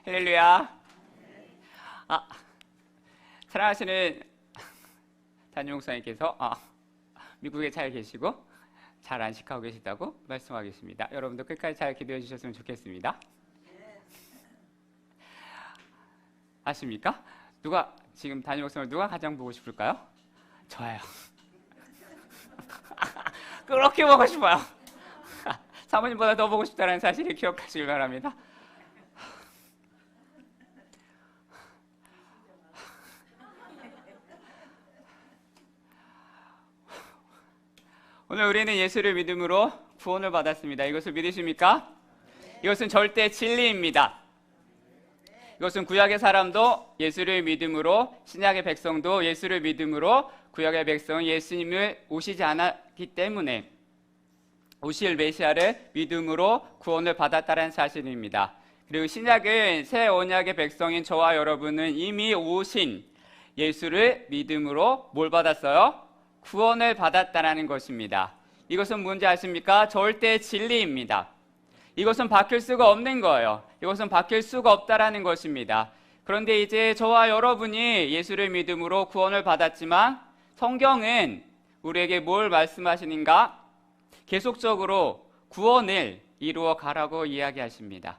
할렐루야. 사랑하시는 담임 목사님께서 미국에 잘 계시고 잘 안식하고 계시다고 말씀하겠습니다. 여러분도 끝까지 잘 기도해 주셨으면 좋겠습니다. 아십니까? 지금 담임 목사님을 누가 가장 보고 싶을까요? 저예요. 그렇게 보고 싶어요. 사모님보다 더 보고 싶다는 사실을 기억하시길 바랍니다. 오늘 우리는 예수를 믿음으로 구원을 받았습니다. 이것을 믿으십니까? 이것은 절대 진리입니다. 이것은 구약의 사람도 예수를 믿음으로, 신약의 백성도 예수를 믿음으로, 구약의 백성은 예수님을 오시지 않았기 때문에 오실 메시아를 믿음으로 구원을 받았다는 사실입니다. 그리고 신약은 새 언약의 백성인 저와 여러분은 이미 오신 예수를 믿음으로 뭘 받았어요? 구원을 받았다는 것입니다. 이것은 뭔지 아십니까? 절대 진리입니다. 이것은 바뀔 수가 없는 거예요. 이것은 바뀔 수가 없다라는 것입니다. 그런데 이제 저와 여러분이 예수를 믿음으로 구원을 받았지만 성경은 우리에게 뭘 말씀하시는가? 계속적으로 구원을 이루어 가라고 이야기하십니다.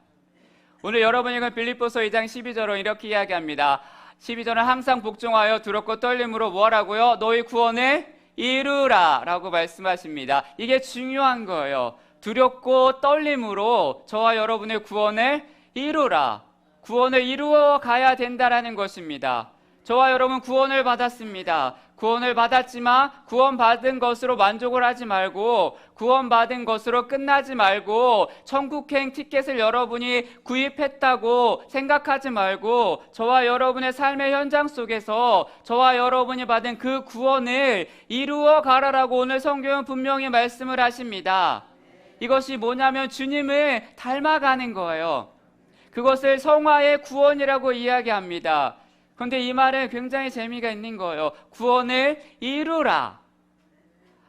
오늘 여러분이 읽은 빌립보서 2장 12절은 이렇게 이야기합니다. 12절은 항상 복종하여 두렵고 떨림으로 뭐 하라고요? 너희 구원을 이루라 라고 말씀하십니다. 이게 중요한 거예요. 두렵고 떨림으로 저와 여러분의 구원을 이루라. 구원을 이루어 가야 된다라는 것입니다. 저와 여러분 구원을 받았습니다. 구원을 받았지만 구원받은 것으로 만족을 하지 말고 구원받은 것으로 끝나지 말고 천국행 티켓을 여러분이 구입했다고 생각하지 말고 저와 여러분의 삶의 현장 속에서 저와 여러분이 받은 그 구원을 이루어 가라라고 오늘 성경은 분명히 말씀을 하십니다. 이것이 뭐냐면 주님을 닮아가는 거예요. 그것을 성화의 구원이라고 이야기합니다. 그런데 이 말은 굉장히 재미가 있는 거예요. 구원을 이루라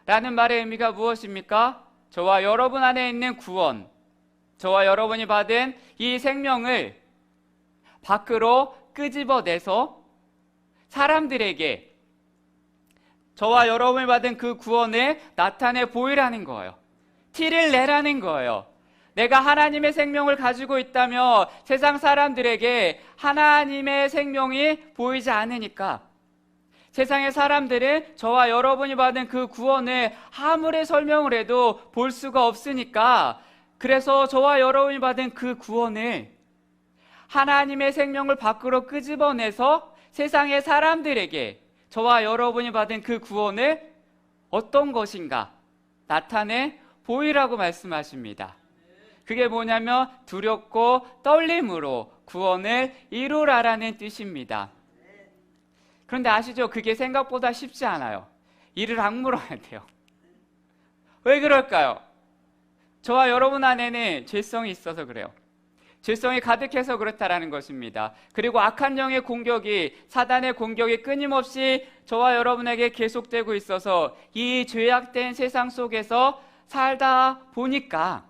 라는 말의 의미가 무엇입니까? 저와 여러분 안에 있는 구원, 저와 여러분이 받은 이 생명을 밖으로 끄집어내서 사람들에게 저와 여러분이 받은 그 구원을 나타내 보이라는 거예요. 티를 내라는 거예요. 내가 하나님의 생명을 가지고 있다며 세상 사람들에게 하나님의 생명이 보이지 않으니까 세상의 사람들은 저와 여러분이 받은 그 구원을 아무리 설명을 해도 볼 수가 없으니까 그래서 저와 여러분이 받은 그 구원을 하나님의 생명을 밖으로 끄집어내서 세상의 사람들에게 저와 여러분이 받은 그 구원을 어떤 것인가 나타내 보이라고 말씀하십니다. 그게 뭐냐면 두렵고 떨림으로 구원을 이루라라는 뜻입니다. 그런데 아시죠? 그게 생각보다 쉽지 않아요. 이를 악물어야 돼요. 왜 그럴까요? 저와 여러분 안에는 죄성이 있어서 그래요. 죄성이 가득해서 그렇다라는 것입니다. 그리고 악한 영의 공격이, 사단의 공격이 끊임없이 저와 여러분에게 계속되고 있어서 이 죄악된 세상 속에서 살다 보니까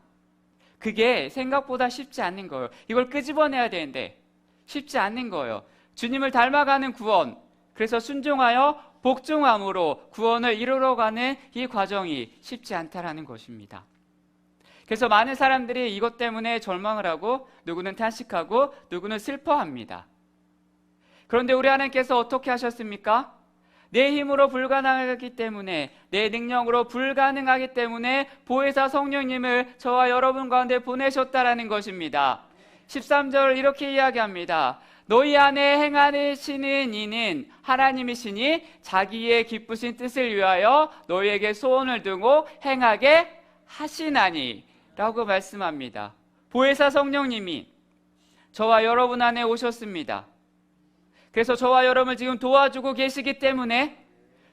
그게 생각보다 쉽지 않는 거예요. 이걸 끄집어내야 되는데 쉽지 않는 거예요. 주님을 닮아가는 구원, 그래서 순종하여 복종함으로 구원을 이루어가는 이 과정이 쉽지 않다라는 것입니다. 그래서 많은 사람들이 이것 때문에 절망을 하고 누구는 탄식하고 누구는 슬퍼합니다. 그런데 우리 하나님께서 어떻게 하셨습니까? 내 힘으로 불가능하기 때문에, 내 능력으로 불가능하기 때문에 보혜사 성령님을 저와 여러분 가운데 보내셨다라는 것입니다. 13절 이렇게 이야기합니다. 너희 안에 행하시는 이는 하나님이시니 자기의 기쁘신 뜻을 위하여 너희에게 소원을 두고 행하게 하시나니 라고 말씀합니다. 보혜사 성령님이 저와 여러분 안에 오셨습니다. 그래서 저와 여러분을 지금 도와주고 계시기 때문에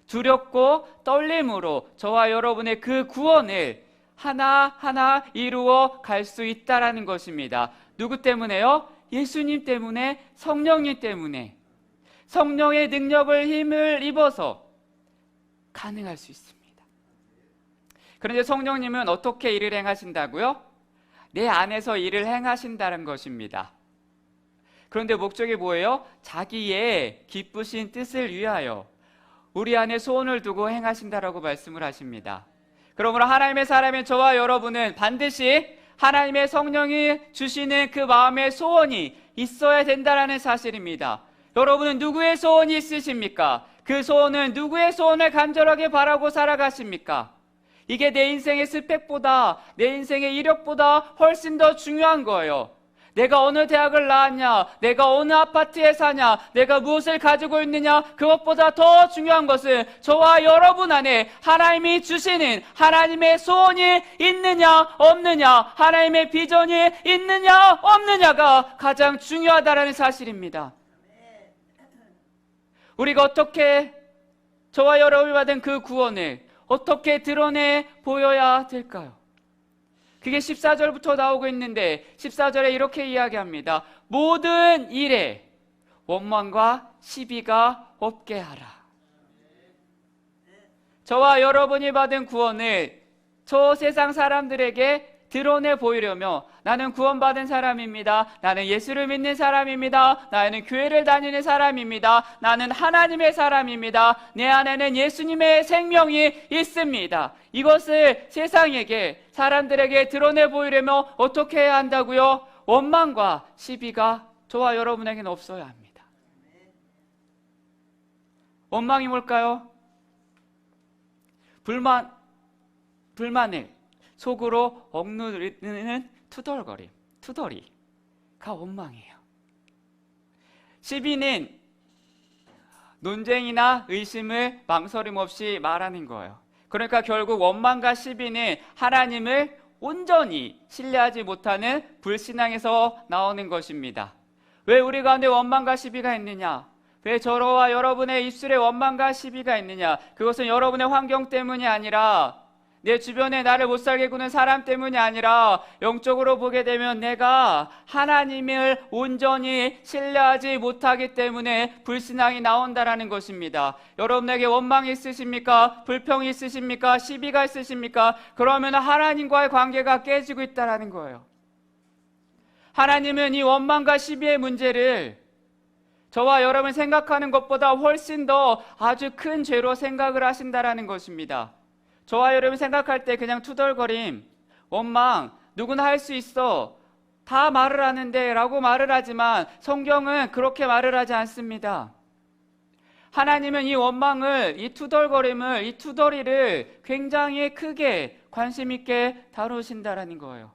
두렵고 떨림으로 저와 여러분의 그 구원을 하나하나 이루어 갈 수 있다라는 것입니다. 누구 때문에요? 예수님 때문에, 성령님 때문에. 성령의 능력을, 힘을 입어서 가능할 수 있습니다. 그런데 성령님은 어떻게 일을 행하신다고요? 내 안에서 일을 행하신다는 것입니다. 그런데 목적이 뭐예요? 자기의 기쁘신 뜻을 위하여 우리 안에 소원을 두고 행하신다라고 말씀을 하십니다. 그러므로 하나님의 사람인 저와 여러분은 반드시 하나님의 성령이 주시는 그 마음의 소원이 있어야 된다는 사실입니다. 여러분은 누구의 소원이 있으십니까? 그 소원은 누구의 소원을 간절하게 바라고 살아가십니까? 이게 내 인생의 스펙보다, 내 인생의 이력보다 훨씬 더 중요한 거예요. 내가 어느 대학을 나왔냐, 내가 어느 아파트에 사냐, 내가 무엇을 가지고 있느냐, 그것보다 더 중요한 것은 저와 여러분 안에 하나님이 주시는 하나님의 소원이 있느냐 없느냐, 하나님의 비전이 있느냐 없느냐가 가장 중요하다는 사실입니다. 우리가 어떻게 저와 여러분이 받은 그 구원을 어떻게 드러내 보여야 될까요? 그게 14절부터 나오고 있는데 14절에 이렇게 이야기합니다. 모든 일에 원망과 시비가 없게 하라. 저와 여러분이 받은 구원을 저 세상 사람들에게 드러내 보이려며 나는 구원받은 사람입니다. 나는 예수를 믿는 사람입니다. 나는 교회를 다니는 사람입니다. 나는 하나님의 사람입니다. 내 안에는 예수님의 생명이 있습니다. 이것을 세상에게, 사람들에게 드러내 보이려면 어떻게 해야 한다고요? 원망과 시비가 저와 여러분에게는 없어야 합니다. 원망이 뭘까요? 불만을 속으로 억누르는 투덜거림, 투덜이가 원망이에요. 시비는 논쟁이나 의심을 망설임 없이 말하는 거예요. 그러니까 결국 원망과 시비는 하나님을 온전히 신뢰하지 못하는 불신앙에서 나오는 것입니다. 왜 우리 가운데 원망과 시비가 있느냐? 왜 저와 여러분의 입술에 원망과 시비가 있느냐? 그것은 여러분의 환경 때문이 아니라, 내 주변에 나를 못 살게 구는 사람 때문이 아니라, 영적으로 보게 되면 내가 하나님을 온전히 신뢰하지 못하기 때문에 불신앙이 나온다라는 것입니다. 여러분에게 원망이 있으십니까? 불평이 있으십니까? 시비가 있으십니까? 그러면 하나님과의 관계가 깨지고 있다라는 거예요. 하나님은 이 원망과 시비의 문제를 저와 여러분 생각하는 것보다 훨씬 더 아주 큰 죄로 생각을 하신다라는 것입니다. 저와 여러분 생각할 때 그냥 투덜거림, 원망, 누구나 할 수 있어, 다 말을 하는데 라고 말을 하지만 성경은 그렇게 말을 하지 않습니다. 하나님은 이 원망을, 이 투덜거림을, 이 투덜이를 굉장히 크게 관심 있게 다루신다라는 거예요.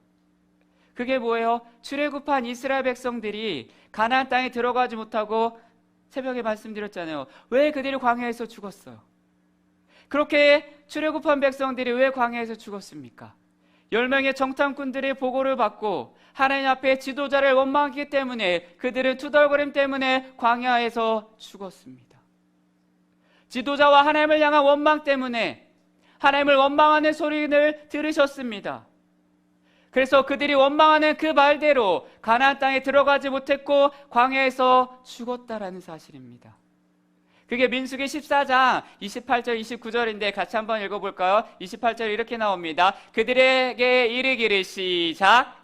그게 뭐예요? 출애굽한 이스라엘 백성들이 가나안 땅에 들어가지 못하고, 새벽에 말씀드렸잖아요. 왜 그들이 광야에서 죽었어요? 그렇게 출애굽한 백성들이 왜 광야에서 죽었습니까? 10명의 정탐꾼들의 보고를 받고 하나님 앞에 지도자를 원망하기 때문에 그들은 투덜거림 때문에 광야에서 죽었습니다. 지도자와 하나님을 향한 원망 때문에 하나님을 원망하는 소리를 들으셨습니다. 그래서 그들이 원망하는 그 말대로 가나안 땅에 들어가지 못했고 광야에서 죽었다라는 사실입니다. 그게 민수기 14장 28절 29절인데 같이 한번 읽어볼까요? 28절 이렇게 나옵니다. 그들에게 이르기를, 시작.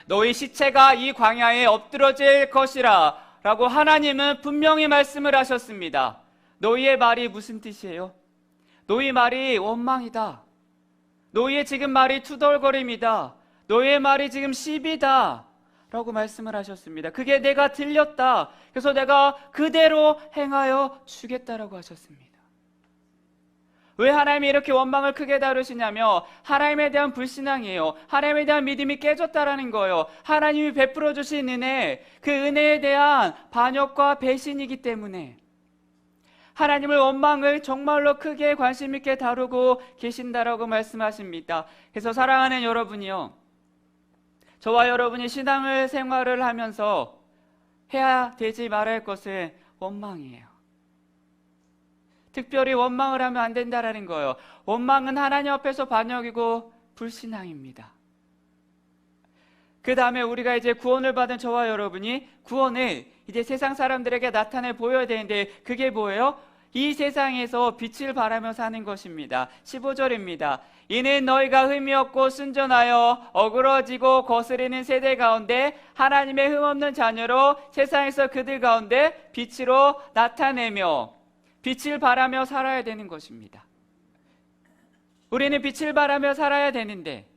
너희 시체가 이 광야에 엎드러질 것이라 라고 하나님은 분명히 말씀을 하셨습니다. 너희의 말이 무슨 뜻이에요? 너희 말이 원망이다. 너희의 지금 말이 투덜거림이다. 너희의 말이 지금 시비다 라고 말씀을 하셨습니다. 그게 내가 들렸다. 그래서 내가 그대로 행하여 주겠다라고 하셨습니다. 왜 하나님이 이렇게 원망을 크게 다루시냐며, 하나님에 대한 불신앙이에요. 하나님에 대한 믿음이 깨졌다라는 거예요. 하나님이 베풀어 주신 은혜, 그 은혜에 대한 반역과 배신이기 때문에 하나님을 원망을 정말로 크게 관심 있게 다루고 계신다라고 말씀하십니다. 그래서 사랑하는 여러분이요, 저와 여러분이 신앙을 생활을 하면서 해야 되지 말아야 할 것은 원망이에요. 특별히 원망을 하면 안 된다라는 거예요. 원망은 하나님 앞에서 반역이고 불신앙입니다. 그 다음에 우리가 이제 구원을 받은 저와 여러분이 구원을 이제 세상 사람들에게 나타내 보여야 되는데, 그게 뭐예요? 이 세상에서 빛을 발하며 사는 것입니다. 15절입니다. 이는 너희가 흠이 없고 순전하여 어그러지고 거스리는 세대 가운데 하나님의 흠없는 자녀로 세상에서 그들 가운데 빛으로 나타내며 빛을 발하며 살아야 되는 것입니다. 우리는 빛을 발하며 살아야 되는데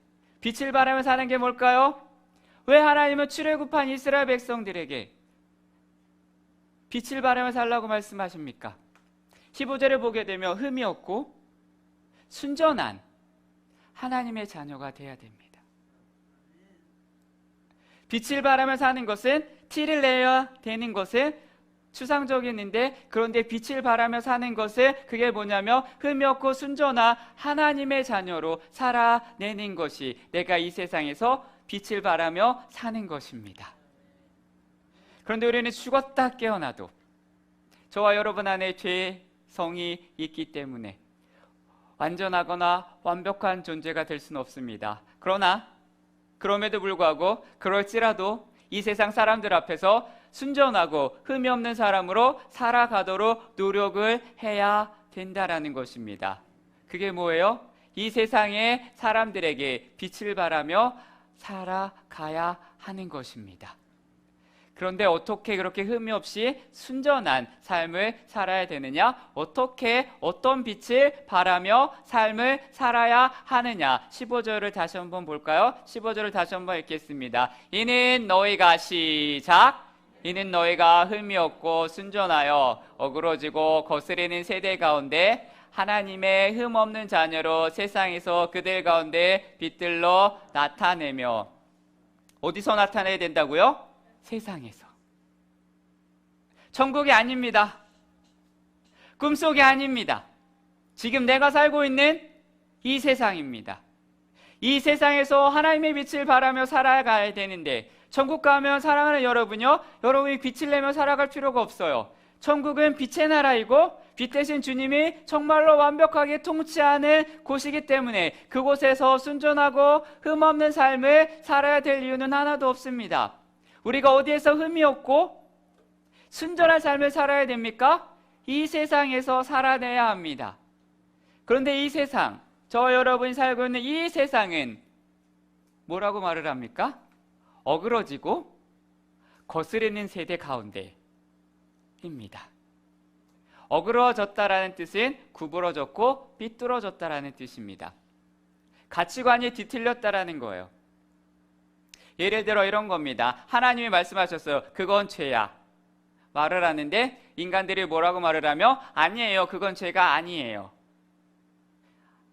빛을 발하며 사는 게 뭘까요? 왜 하나님은 출애굽한 이스라엘 백성들에게 빛을 발하며 살라고 말씀하십니까? 15절을 보게 되면 흠이 없고 순전한 하나님의 자녀가 되어야 됩니다. 빛을 발하며 사는 것은 티를 내야 되는 것은 추상적인데, 그런데 빛을 발하며 사는 것은 그게 뭐냐면 흠이 없고 순전한 하나님의 자녀로 살아내는 것이 내가 이 세상에서 빛을 발하며 사는 것입니다. 그런데 우리는 죽었다 깨어나도 저와 여러분 안에 죄성이 있기 때문에 완전하거나 완벽한 존재가 될 수는 없습니다. 그러나 그럼에도 불구하고 그럴지라도 이 세상 사람들 앞에서 순전하고 흠이 없는 사람으로 살아가도록 노력을 해야 된다라는 것입니다. 그게 뭐예요? 이 세상의 사람들에게 빛을 발하며 살아가야 하는 것입니다. 그런데 어떻게 그렇게 흠이 없이 순전한 삶을 살아야 되느냐? 어떻게 어떤 빛을 발하며 삶을 살아야 하느냐? 15절을 다시 한번 볼까요? 15절을 다시 한번 읽겠습니다. 이는 너희가 시작! 이는 너희가 흠이 없고 순전하여 어그러지고 거스리는 세대 가운데 하나님의 흠 없는 자녀로 세상에서 그들 가운데 빛들로 나타내며, 어디서 나타내야 된다고요? 세상에서. 천국이 아닙니다. 꿈속이 아닙니다. 지금 내가 살고 있는 이 세상입니다. 이 세상에서 하나님의 빛을 발하며 살아가야 되는데, 천국 가면 사랑하는 여러분요, 여러분이 빛을 내며 살아갈 필요가 없어요. 천국은 빛의 나라이고 빛 대신 주님이 정말로 완벽하게 통치하는 곳이기 때문에 그곳에서 순전하고 흠없는 삶을 살아야 될 이유는 하나도 없습니다. 우리가 어디에서 흠이 없고 순전한 삶을 살아야 됩니까? 이 세상에서 살아내야 합니다. 그런데 이 세상, 저 여러분이 살고 있는 이 세상은 뭐라고 말을 합니까? 어그러지고 거스르는 세대 가운데입니다. 어그러졌다라는 뜻은 구부러졌고 삐뚤어졌다라는 뜻입니다. 가치관이 뒤틀렸다라는 거예요. 예를 들어 이런 겁니다. 하나님이 말씀하셨어요. 그건 죄야. 말을 하는데 인간들이 뭐라고 말을 하며 아니에요. 그건 죄가 아니에요.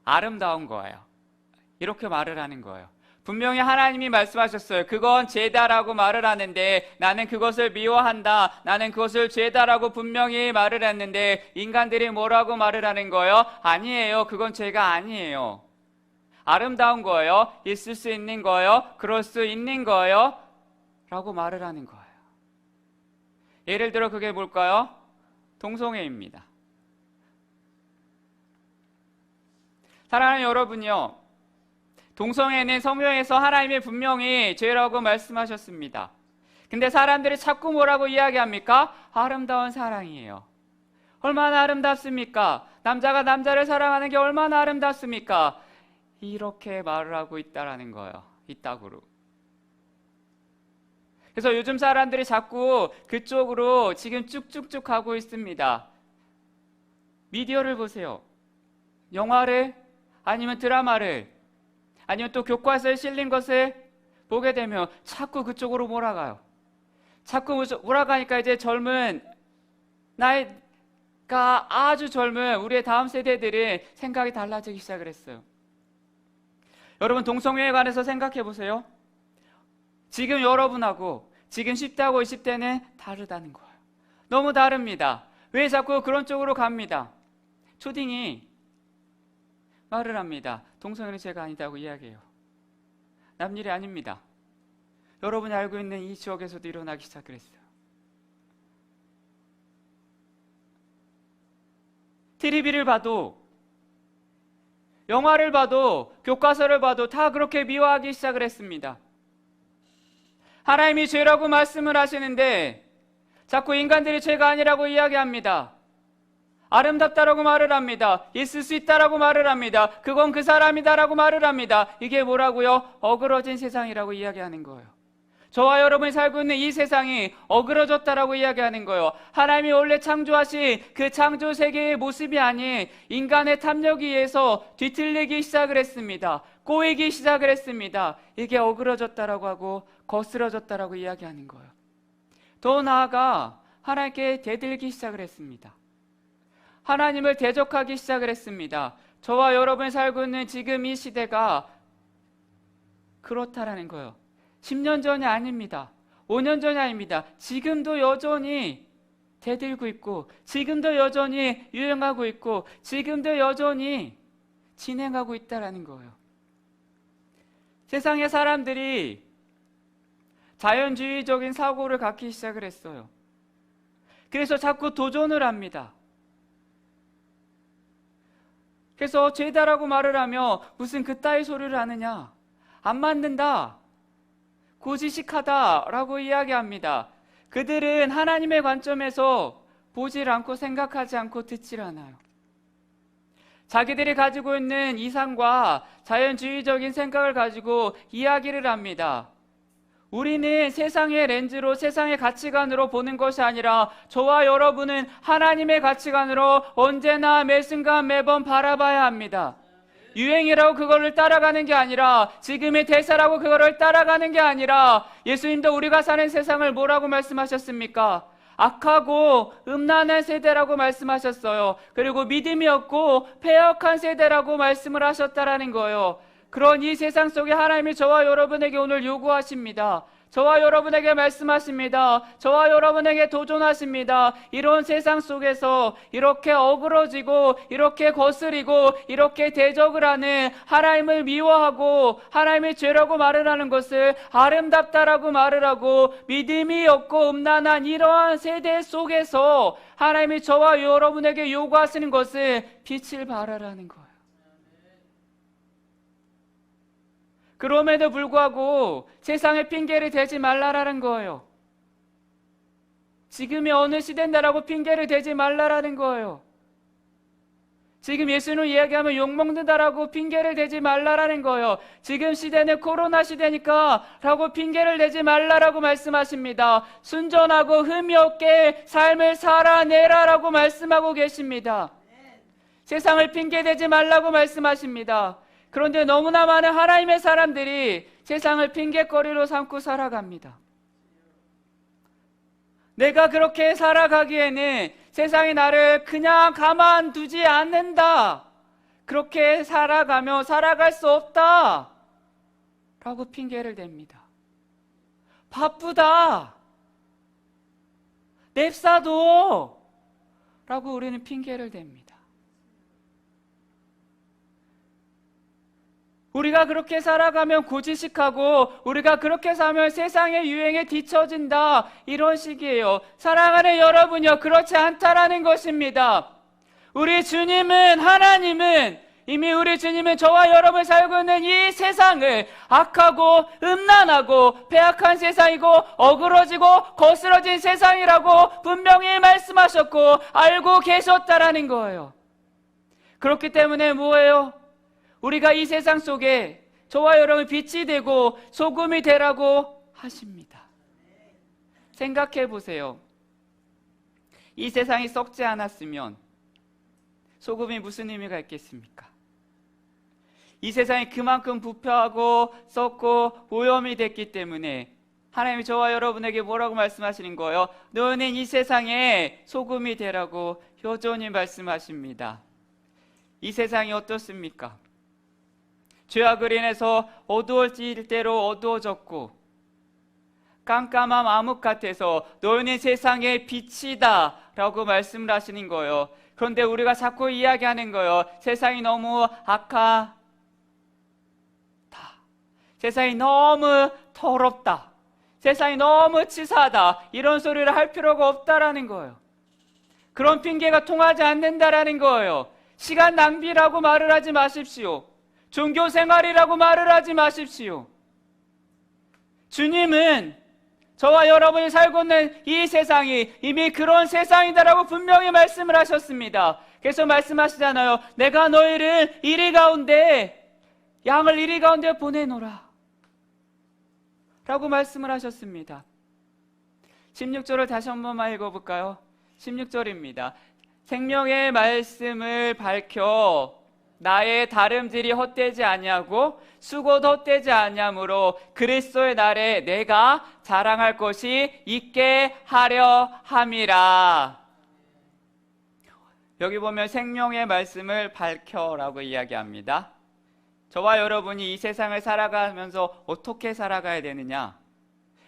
아름다운 거예요. 이렇게 말을 하는 거예요. 분명히 하나님이 말씀하셨어요. 그건 죄다라고 말을 하는데 나는 그것을 미워한다. 나는 그것을 죄다라고 분명히 말을 했는데 인간들이 뭐라고 말을 하는 거예요? 아니에요. 그건 죄가 아니에요. 아름다운 거예요. 있을 수 있는 거예요. 그럴 수 있는 거예요. 라고 말을 하는 거예요. 예를 들어 그게 뭘까요? 동성애입니다. 사랑하는 여러분요, 동성애는 성경에서 하나님이 분명히 죄라고 말씀하셨습니다. 근데 사람들이 자꾸 뭐라고 이야기합니까? 아름다운 사랑이에요. 얼마나 아름답습니까? 남자가 남자를 사랑하는 게 얼마나 아름답습니까? 이렇게 말을 하고 있다라는 거예요. 이따구로. 그래서 요즘 사람들이 자꾸 그쪽으로 지금 쭉쭉쭉 가고 있습니다. 미디어를 보세요. 영화를 아니면 드라마를 아니면 또 교과서에 실린 것을 보게 되면 자꾸 그쪽으로 몰아가요. 자꾸 몰아가니까 이제 젊은 나이가 아주 젊은 우리의 다음 세대들은 생각이 달라지기 시작을 했어요. 여러분, 동성애에 관해서 생각해 보세요. 지금 여러분하고 지금 10대하고 20대는 다르다는 거예요. 너무 다릅니다. 왜 자꾸 그런 쪽으로 갑니다? 초딩이 말을 합니다. 동성애는 죄가 아니다고 이야기해요. 남일이 아닙니다. 여러분이 알고 있는 이 지역에서도 일어나기 시작을 했어요. TV를 봐도, 영화를 봐도, 교과서를 봐도 다 그렇게 미워하기 시작을 했습니다. 하나님이 죄라고 말씀을 하시는데 자꾸 인간들이 죄가 아니라고 이야기합니다. 아름답다라고 말을 합니다. 있을 수 있다라고 말을 합니다. 그건 그 사람이다라고 말을 합니다. 이게 뭐라고요? 어그러진 세상이라고 이야기하는 거예요. 저와 여러분이 살고 있는 이 세상이 어그러졌다라고 이야기하는 거예요. 하나님이 원래 창조하신 그 창조 세계의 모습이 아닌 인간의 탐욕에 의해서 뒤틀리기 시작을 했습니다. 꼬이기 시작을 했습니다. 이게 어그러졌다라고 하고 거스러졌다라고 이야기하는 거예요. 더 나아가 하나님께 대들기 시작을 했습니다. 하나님을 대적하기 시작을 했습니다. 저와 여러분이 살고 있는 지금 이 시대가 그렇다라는 거예요. 10년 전이 아닙니다. 5년 전이 아닙니다. 지금도 여전히 대들고 있고, 지금도 여전히 유행하고 있고, 지금도 여전히 진행하고 있다라는 거예요. 세상의 사람들이 자연주의적인 사고를 갖기 시작을 했어요. 그래서 자꾸 도전을 합니다. 그래서 죄다라고 말을 하며 무슨 그따위 소리를 하느냐, 안 맞는다, 고지식하다라고 이야기합니다. 그들은 하나님의 관점에서 보질 않고 생각하지 않고 듣질 않아요. 자기들이 가지고 있는 이상과 자연주의적인 생각을 가지고 이야기를 합니다. 우리는 세상의 렌즈로, 세상의 가치관으로 보는 것이 아니라 저와 여러분은 하나님의 가치관으로 언제나 매 순간 매번 바라봐야 합니다. 유행이라고 그거를 따라가는 게 아니라, 지금의 대세라고 그거를 따라가는 게 아니라, 예수님도 우리가 사는 세상을 뭐라고 말씀하셨습니까? 악하고 음란한 세대라고 말씀하셨어요. 그리고 믿음이 없고 패역한 세대라고 말씀을 하셨다라는 거예요. 그런 이 세상 속에 하나님이 저와 여러분에게 오늘 요구하십니다. 저와 여러분에게 말씀하십니다. 저와 여러분에게 도전하십니다. 이런 세상 속에서 이렇게 어그러지고, 이렇게 거스리고, 이렇게 대적을 하는, 하나님을 미워하고 하나님의 죄라고 말을 하는 것을 아름답다라고 말을 하고 믿음이 없고 음란한 이러한 세대 속에서 하나님이 저와 여러분에게 요구하시는 것을 빛을 발하라는 거예요. 그럼에도 불구하고 세상에 핑계를 대지 말라라는 거예요. 지금이 어느 시대인다라고 핑계를 대지 말라라는 거예요. 지금 예수는 이야기하면 욕먹는다라고 핑계를 대지 말라라는 거예요. 지금 시대는 코로나 시대니까 라고 핑계를 대지 말라라고 말씀하십니다. 순전하고 흠이 없게 삶을 살아내라라고 말씀하고 계십니다. 세상을 핑계대지 말라고 말씀하십니다. 그런데 너무나 많은 하나님의 사람들이 세상을 핑계거리로 삼고 살아갑니다. 내가 그렇게 살아가기에는 세상이 나를 그냥 가만두지 않는다, 그렇게 살아가며 살아갈 수 없다 라고 핑계를 댑니다. 바쁘다, 냅사도 라고 우리는 핑계를 댑니다. 우리가 그렇게 살아가면 고지식하고, 우리가 그렇게 살면 세상의 유행에 뒤처진다, 이런 식이에요. 사랑하는 여러분요, 그렇지 않다라는 것입니다. 우리 주님은, 하나님은, 이미 우리 주님은 저와 여러분 살고 있는 이 세상을 악하고 음란하고 패악한 세상이고 어그러지고 거스러진 세상이라고 분명히 말씀하셨고 알고 계셨다라는 거예요. 그렇기 때문에 뭐예요? 우리가 이 세상 속에 저와 여러분 빛이 되고 소금이 되라고 하십니다. 생각해 보세요. 이 세상이 썩지 않았으면 소금이 무슨 의미가 있겠습니까? 이 세상이 그만큼 부패하고 썩고 오염이 됐기 때문에 하나님이 저와 여러분에게 뭐라고 말씀하시는 거예요? 너는 이 세상에 소금이 되라고 여전히 말씀하십니다. 이 세상이 어떻습니까? 죄악을 인해서 어두워질 대로 어두워졌고 깜깜함 암흑 같아서 너희는 세상의 빛이다 라고 말씀을 하시는 거예요. 그런데 우리가 자꾸 이야기하는 거예요. 세상이 너무 악하다, 세상이 너무 더럽다, 세상이 너무 치사하다, 이런 소리를 할 필요가 없다라는 거예요. 그런 핑계가 통하지 않는다라는 거예요. 시간 낭비라고 말을 하지 마십시오. 종교 생활이라고 말을 하지 마십시오. 주님은 저와 여러분이 살고 있는 이 세상이 이미 그런 세상이다라고 분명히 말씀을 하셨습니다. 그래서 말씀하시잖아요. 내가 너희를 이리 가운데, 양을 이리 가운데 보내노라 라고 말씀을 하셨습니다. 16절을 다시 한 번만 읽어볼까요? 16절입니다. 생명의 말씀을 밝혀 나의 다름질이 헛되지 아니하고 수고도 헛되지 아니하므로 그리스도의 날에 내가 자랑할 것이 있게 하려 함이라. 여기 보면 생명의 말씀을 밝혀라고 이야기합니다. 저와 여러분이 이 세상을 살아가면서 어떻게 살아가야 되느냐?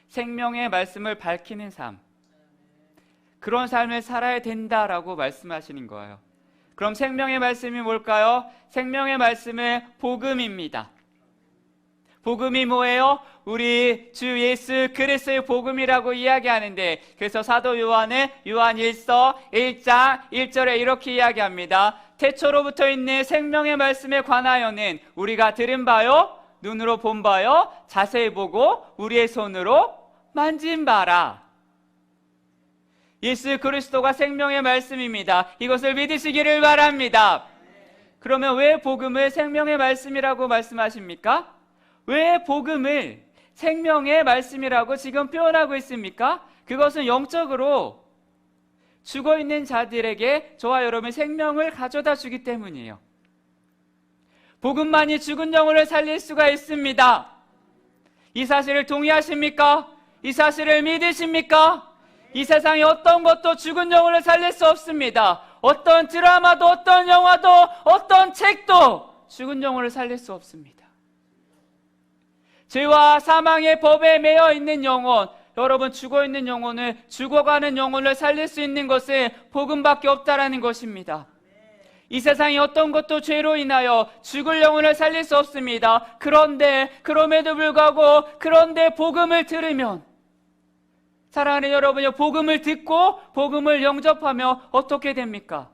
생명의 말씀을 밝히는 삶, 그런 삶을 살아야 된다라고 말씀하시는 거예요. 그럼 생명의 말씀이 뭘까요? 생명의 말씀은 복음입니다. 복음이 뭐예요? 우리 주 예수 그리스도의 복음이라고 이야기하는데, 그래서 사도 요한은 요한 1서 1장 1절에 이렇게 이야기합니다. 태초로부터 있는 생명의 말씀에 관하여는 우리가 들은 바요, 눈으로 본 바요, 자세히 보고 우리의 손으로 만진 바라. 예수 그리스도가 생명의 말씀입니다. 이것을 믿으시기를 바랍니다. 그러면 왜 복음을 생명의 말씀이라고 말씀하십니까? 왜 복음을 생명의 말씀이라고 지금 표현하고 있습니까? 그것은 영적으로 죽어있는 자들에게 저와 여러분의 생명을 가져다 주기 때문이에요. 복음만이 죽은 영혼을 살릴 수가 있습니다. 이 사실을 동의하십니까? 이 사실을 믿으십니까? 이 세상에 어떤 것도 죽은 영혼을 살릴 수 없습니다. 어떤 드라마도, 어떤 영화도, 어떤 책도 죽은 영혼을 살릴 수 없습니다. 죄와 사망의 법에 매여 있는 영혼, 여러분 죽어있는 영혼을, 죽어가는 영혼을 살릴 수 있는 것은 복음밖에 없다라는 것입니다. 이 세상에 어떤 것도 죄로 인하여 죽을 영혼을 살릴 수 없습니다. 그럼에도 불구하고 그런데 복음을 들으면, 사랑하는 여러분요, 복음을 듣고 복음을 영접하며 어떻게 됩니까?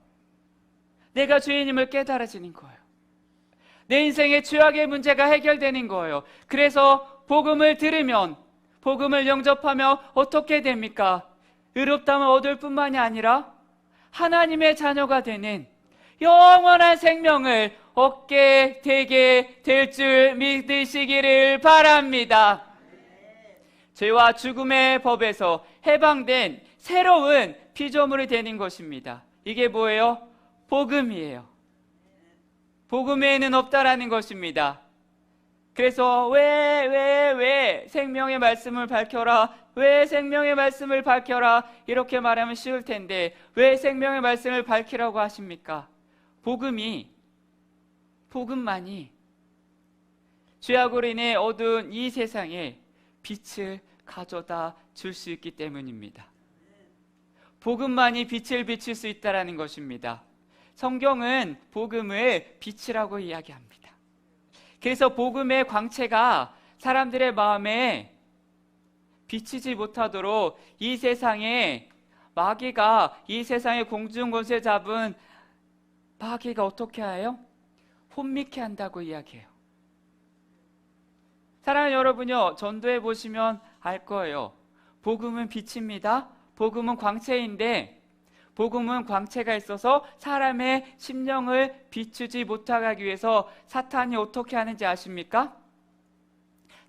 내가 죄인임을 깨달아지는 거예요. 내 인생의 죄악의 문제가 해결되는 거예요. 그래서 복음을 들으면, 복음을 영접하며 어떻게 됩니까? 의롭다함을 얻을 뿐만이 아니라 하나님의 자녀가 되는 영원한 생명을 얻게 되게 될 줄 믿으시기를 바랍니다. 죄와 죽음의 법에서 해방된 새로운 피조물이 되는 것입니다. 이게 뭐예요? 복음이에요. 복음 외에는 없다라는 것입니다. 그래서 왜 생명의 말씀을 밝혀라, 왜 생명의 말씀을 밝혀라, 이렇게 말하면 쉬울 텐데 왜 생명의 말씀을 밝히라고 하십니까? 복음만이 죄악으로 인해 어두운 이 세상에 빛을 가져다 줄 수 있기 때문입니다. 복음만이 빛을 비출 수 있다는 것입니다. 성경은 복음을 빛이라고 이야기합니다. 그래서 복음의 광채가 사람들의 마음에 비치지 못하도록 이 세상에 마귀가, 이 세상의 공중권세 잡은 마귀가 어떻게 해요? 혼미케 한다고 이야기해요. 사랑하는 여러분요, 전도해 보시면 알 거예요. 복음은 빛입니다. 복음은 광채인데, 복음은 광채가 있어서 사람의 심령을 비추지 못하게 하기 위해서 사탄이 어떻게 하는지 아십니까?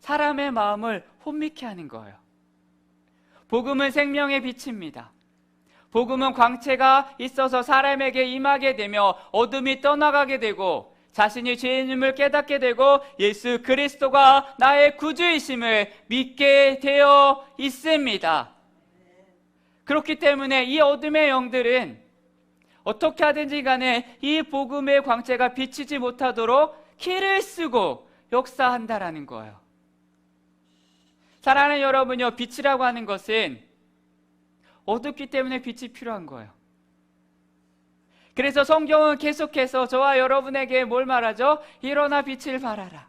사람의 마음을 혼미케 하는 거예요. 복음은 생명의 빛입니다. 복음은 광채가 있어서 사람에게 임하게 되며 어둠이 떠나가게 되고 자신이 죄인임을 깨닫게 되고 예수 그리스도가 나의 구주이심을 믿게 되어 있습니다. 그렇기 때문에 이 어둠의 영들은 어떻게 하든지 간에 이 복음의 광채가 비치지 못하도록 키를 쓰고 역사한다라는 거예요. 사랑하는 여러분요, 빛이라고 하는 것은 어둡기 때문에 빛이 필요한 거예요. 그래서 성경은 계속해서 저와 여러분에게 뭘 말하죠? 일어나 빛을 발하라,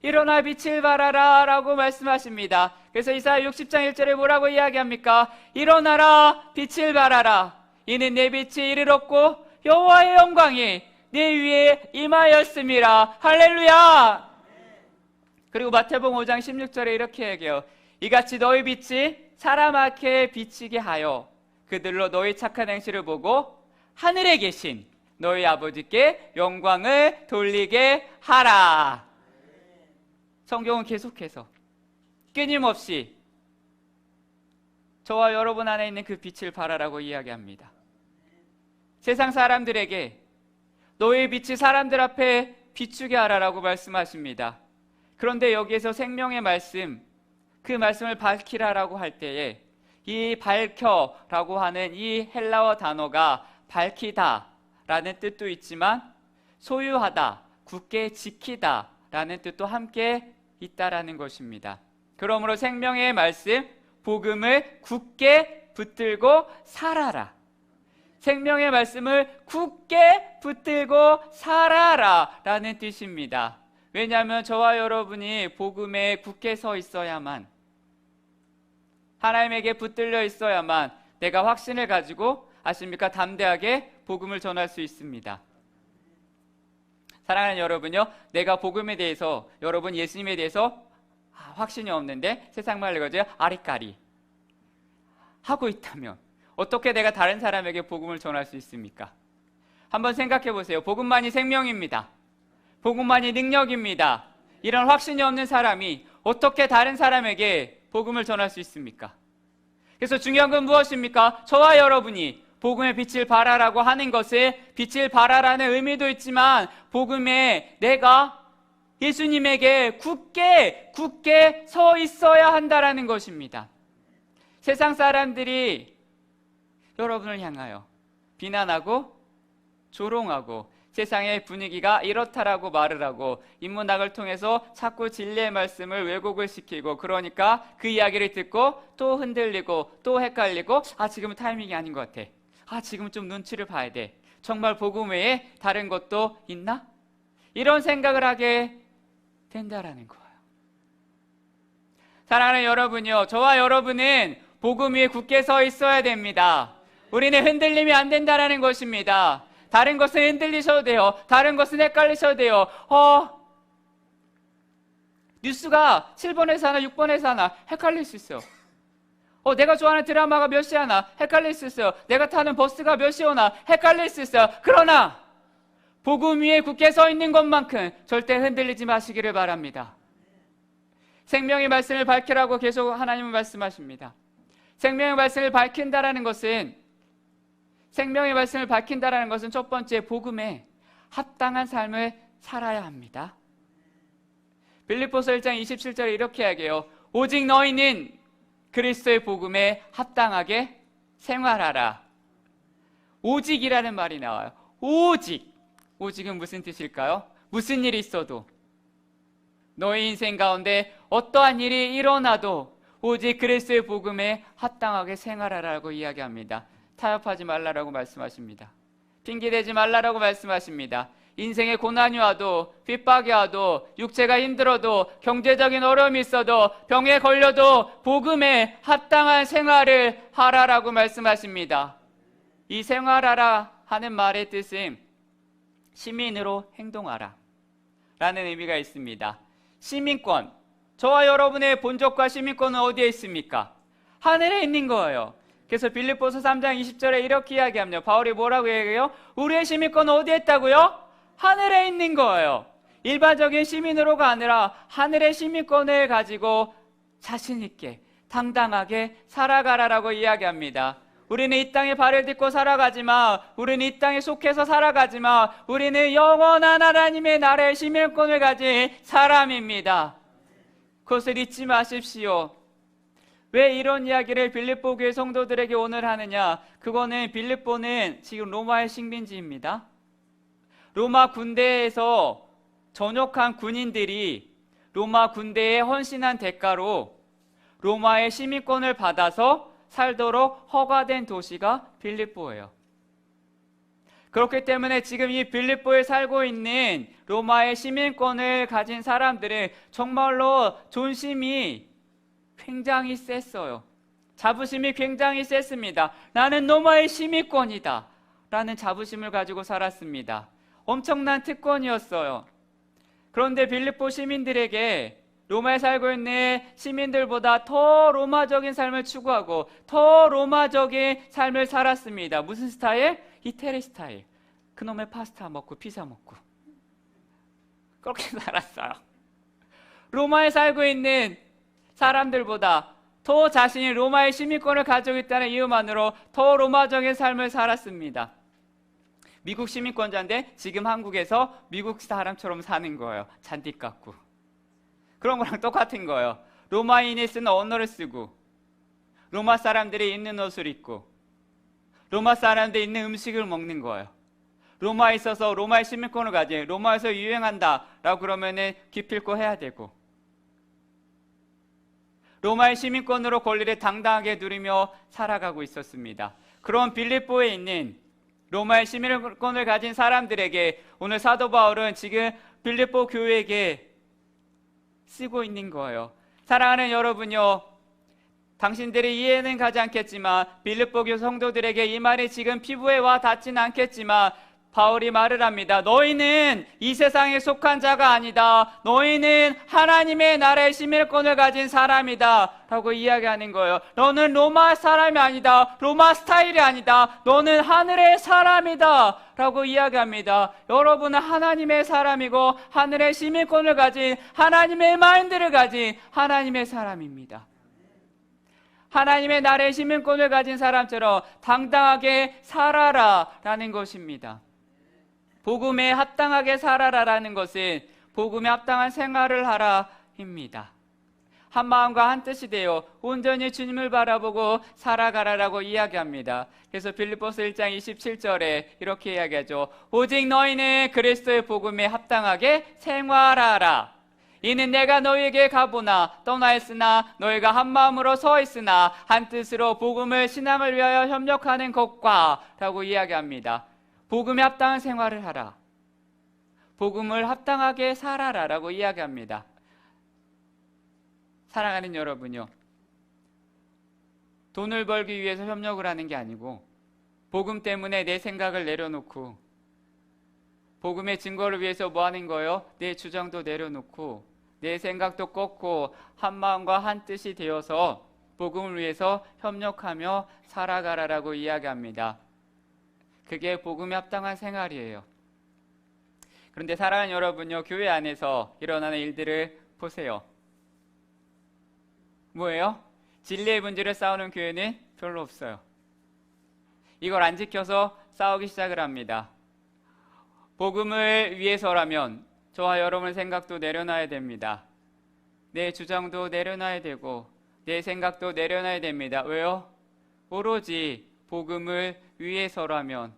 일어나 빛을 발하라 라고 말씀하십니다. 그래서 이사야 60장 1절에 뭐라고 이야기합니까? 일어나라 빛을 발하라, 이는 내 빛이 이르렀고 여호와의 영광이 내 위에 임하였음이라. 할렐루야. 그리고 마태복음 5장 16절에 이렇게 얘기해요. 이같이 너희 빛이 사람 앞에 비치게 하여 그들로 너희 착한 행실을 보고 하늘에 계신 너희 아버지께 영광을 돌리게 하라. 성경은 계속해서 끊임없이 저와 여러분 안에 있는 그 빛을 발하라고 이야기합니다. 세상 사람들에게 너의 빛이 사람들 앞에 비추게 하라라고 말씀하십니다. 그런데 여기에서 생명의 말씀, 그 말씀을 밝히라라고 할 때에 이 밝혀라고 하는 이 헬라어 단어가 밝히다 라는 뜻도 있지만 소유하다, 굳게 지키다 라는 뜻도 함께 있다라는 것입니다. 그러므로 생명의 말씀, 복음을 굳게 붙들고 살아라. 생명의 말씀을 굳게 붙들고 살아라 라는 뜻입니다. 왜냐하면 저와 여러분이 복음에 굳게 서 있어야만, 하나님에게 붙들려 있어야만 내가 확신을 가지고 아십니까? 담대하게 복음을 전할 수 있습니다. 사랑하는 여러분요, 내가 복음에 대해서, 여러분 예수님에 대해서 확신이 없는데 세상 말로 이거죠, 아리까리 하고 있다면 어떻게 내가 다른 사람에게 복음을 전할 수 있습니까? 한번 생각해 보세요. 복음만이 생명입니다. 복음만이 능력입니다. 이런 확신이 없는 사람이 어떻게 다른 사람에게 복음을 전할 수 있습니까? 그래서 중요한 건 무엇입니까? 저와 여러분이 복음의 빛을 발하라고 하는 것은 빛을 발하라는 의미도 있지만 복음에 내가 예수님에게 굳게 서 있어야 한다라는 것입니다. 세상 사람들이 여러분을 향하여 비난하고 조롱하고 세상의 분위기가 이렇다라고 말을 하고 인문학을 통해서 자꾸 진리의 말씀을 왜곡을 시키고, 그러니까 그 이야기를 듣고 또 흔들리고 또 헷갈리고, 지금은 타이밍이 아닌 것 같아, 지금은 좀 눈치를 봐야 돼, 정말 복음 외에 다른 것도 있나? 이런 생각을 하게 된다라는 거예요. 사랑하는 여러분이요, 저와 여러분은 복음 위에 굳게 서 있어야 됩니다. 우리는 흔들림이 안 된다라는 것입니다. 다른 것은 흔들리셔도 돼요. 다른 것은 헷갈리셔도 돼요. 뉴스가 7번에서 하나 6번에서 하나 헷갈릴 수 있어요. 내가 좋아하는 드라마가 몇 시에 하나 헷갈릴 수 있어요. 내가 타는 버스가 몇 시에 오나 헷갈릴 수 있어요. 그러나 복음 위에 굳게 서 있는 것만큼 절대 흔들리지 마시기를 바랍니다. 생명의 말씀을 밝히라고 계속 하나님은 말씀하십니다. 생명의 말씀을 밝힌다라는 것은 첫 번째 복음에 합당한 삶을 살아야 합니다. 빌립보서 1장 27절에 이렇게 이야기해요. 오직 너희는 그리스도의 복음에 합당하게 생활하라. 오직이라는 말이 나와요. 오직은 무슨 뜻일까요? 무슨 일이 있어도, 너희 인생 가운데 어떠한 일이 일어나도 오직 그리스도의 복음에 합당하게 생활하라고 이야기합니다. 타협하지 말라라고 말씀하십니다. 핑계대지 말라라고 말씀하십니다. 인생에 고난이 와도, 핍박이 와도, 육체가 힘들어도, 경제적인 어려움이 있어도, 병에 걸려도 복음에 합당한 생활을 하라라고 말씀하십니다. 이 생활하라 하는 말의 뜻은 시민으로 행동하라 라는 의미가 있습니다. 시민권, 저와 여러분의 본적과 시민권은 어디에 있습니까? 하늘에 있는 거예요. 그래서 빌립보서 3장 20절에 이렇게 이야기합니다. 바울이 뭐라고 얘기해요? 우리의 시민권은 어디에 있다고요? 하늘에 있는 거예요. 일반적인 시민으로가 아니라 하늘의 시민권을 가지고 자신 있게 당당하게 살아가라라고 이야기합니다. 우리는 이 땅에 발을 딛고 살아가지만, 우리는 이 땅에 속해서 살아가지만, 우리는 영원한 하나님의 나라의 시민권을 가진 사람입니다. 그것을 잊지 마십시오. 왜 이런 이야기를 빌립보 교회 성도들에게 오늘 하느냐? 그거는 빌립보는 지금 로마의 식민지입니다. 로마 군대에서 전역한 군인들이 로마 군대에 헌신한 대가로 로마의 시민권을 받아서 살도록 허가된 도시가 빌립보예요. 그렇기 때문에 지금 이 빌립보에 살고 있는 로마의 시민권을 가진 사람들은 정말로 존심이 굉장히 셌어요. 자부심이 굉장히 셌습니다. 나는 로마의 시민권이다 라는 자부심을 가지고 살았습니다. 엄청난 특권이었어요. 그런데 빌립보 시민들에게 로마에 살고 있는 시민들보다 더 로마적인 삶을 추구하고 더 로마적인 삶을 살았습니다. 무슨 스타일? 이태리 스타일. 그놈의 파스타 먹고 피자 먹고 그렇게 살았어요. 로마에 살고 있는 사람들보다 더 자신이 로마의 시민권을 가지고 있다는 이유만으로 더 로마적인 삶을 살았습니다. 미국 시민권자인데 지금 한국에서 미국 사람처럼 사는 거예요. 잔디 깎고. 그런 거랑 똑같은 거예요. 로마인이 쓰는 언어를 쓰고 로마 사람들이 입는 옷을 입고 로마 사람들이 있는 음식을 먹는 거예요. 로마에 있어서 로마의 시민권을 가진 로마에서 유행한다 라고 그러면은 기필코 해야 되고 로마의 시민권으로 권리를 당당하게 누리며 살아가고 있었습니다. 그런 빌립보에 있는 로마의 시민권을 가진 사람들에게 오늘 사도 바울은 지금 빌립보 교회에게 쓰고 있는 거예요. 사랑하는 여러분요, 당신들이 이해는 가지 않겠지만 빌립보 교회 성도들에게 이 말이 지금 피부에 와 닿지는 않겠지만 바울이 말을 합니다. 너희는 이 세상에 속한 자가 아니다. 너희는 하나님의 나라의 시민권을 가진 사람이다 라고 이야기하는 거예요. 너는 로마 사람이 아니다. 로마 스타일이 아니다. 너는 하늘의 사람이다 라고 이야기합니다. 여러분은 하나님의 사람이고 하늘의 시민권을 가진 하나님의 마인드를 가진 하나님의 사람입니다. 하나님의 나라의 시민권을 가진 사람처럼 당당하게 살아라 라는 것입니다. 복음에 합당하게 살아라라는 것은 복음에 합당한 생활을 하라입니다. 한 마음과 한 뜻이 되어 온전히 주님을 바라보고 살아가라라고 이야기합니다. 그래서 빌립보서 1장 27절에 이렇게 이야기하죠. 오직 너희는 그리스도의 복음에 합당하게 생활하라. 이는 내가 너희에게 가보나 떠나있으나 너희가 한 마음으로 서 있으나 한 뜻으로 복음을 신앙을 위하여 협력하는 것과 라고 이야기합니다. 복음에 합당한 생활을 하라. 복음을 합당하게 살아라 라고 이야기합니다. 사랑하는 여러분요, 돈을 벌기 위해서 협력을 하는 게 아니고 복음 때문에 내 생각을 내려놓고 복음의 증거를 위해서 뭐 하는 거예요? 내 주장도 내려놓고 내 생각도 꺾고 한 마음과 한 뜻이 되어서 복음을 위해서 협력하며 살아가라라고 이야기합니다. 그게 복음에 합당한 생활이에요. 그런데 사랑하는 여러분요, 교회 안에서 일어나는 일들을 보세요. 뭐예요? 진리의 문제를 싸우는 교회는 별로 없어요. 이걸 안 지켜서 싸우기 시작을 합니다. 복음을 위해서라면 저와 여러분의 생각도 내려놔야 됩니다. 내 주장도 내려놔야 되고 내 생각도 내려놔야 됩니다. 왜요? 오로지 복음을 위해서라면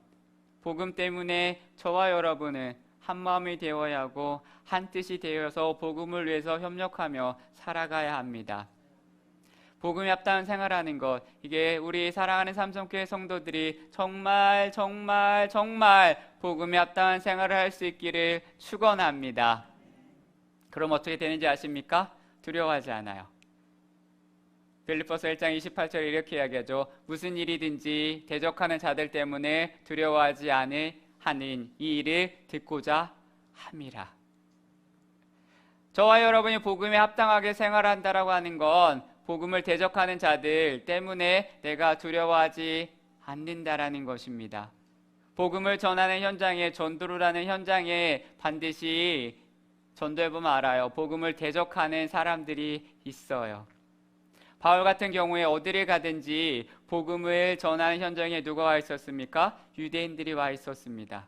복음 때문에 저와 여러분은 한 마음이 되어야 하고 한 뜻이 되어서 복음을 위해서 협력하며 살아가야 합니다. 복음에 합당한 생활하는 것, 이게 우리 사랑하는 삼성교회 성도들이 정말 복음에 합당한 생활을 할 수 있기를 축원합니다. 그럼 어떻게 되는지 아십니까? 두려워하지 않아요. 빌립보서 1장 28절에 이렇게 이야기하죠. 무슨 일이든지 대적하는 자들 때문에 두려워하지 하는 이 일을 듣고자 함이라. 저와 여러분이 복음에 합당하게 생활한다라고 하는 건 복음을 대적하는 자들 때문에 내가 두려워하지 않는다라는 것입니다. 복음을 전하는 현장에, 전도를 하는 현장에 반드시 전도해보면 알아요. 복음을 대적하는 사람들이 있어요. 바울 같은 경우에 어디를 가든지 복음을 전하는 현장에 누가 와 있었습니까? 유대인들이 와 있었습니다.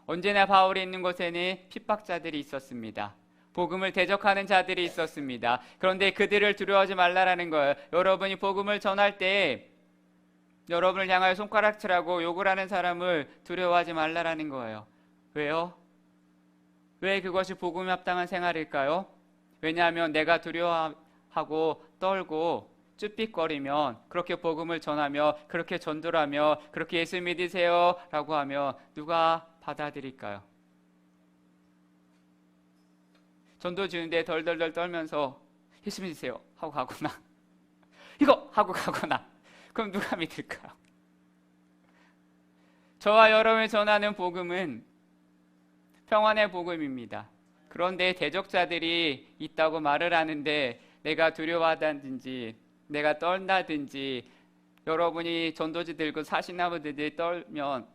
언제나 바울이 있는 곳에는 핍박자들이 있었습니다. 복음을 대적하는 자들이 있었습니다. 그런데 그들을 두려워하지 말라라는 거예요. 여러분이 복음을 전할 때 여러분을 향하여 손가락질하고 욕을 하는 사람을 두려워하지 말라라는 거예요. 왜요? 왜 그것이 복음에 합당한 생활일까요? 왜냐하면 내가 두려워하고 떨고 쭈삣거리면 그렇게 복음을 전하며 그렇게 전도를 하며 그렇게 예수 믿으세요 라고 하며 누가 받아들일까요? 전도 주는데 덜덜덜 떨면서 예수 믿으세요 하고 가거나 이거 하고 가거나 그럼 누가 믿을까요? 저와 여러분이 전하는 복음은 평안의 복음입니다. 그런데 대적자들이 있다고 말을 하는데 내가 두려워하다든지 내가 떤다든지 여러분이 전도지 들고 사시나무 들고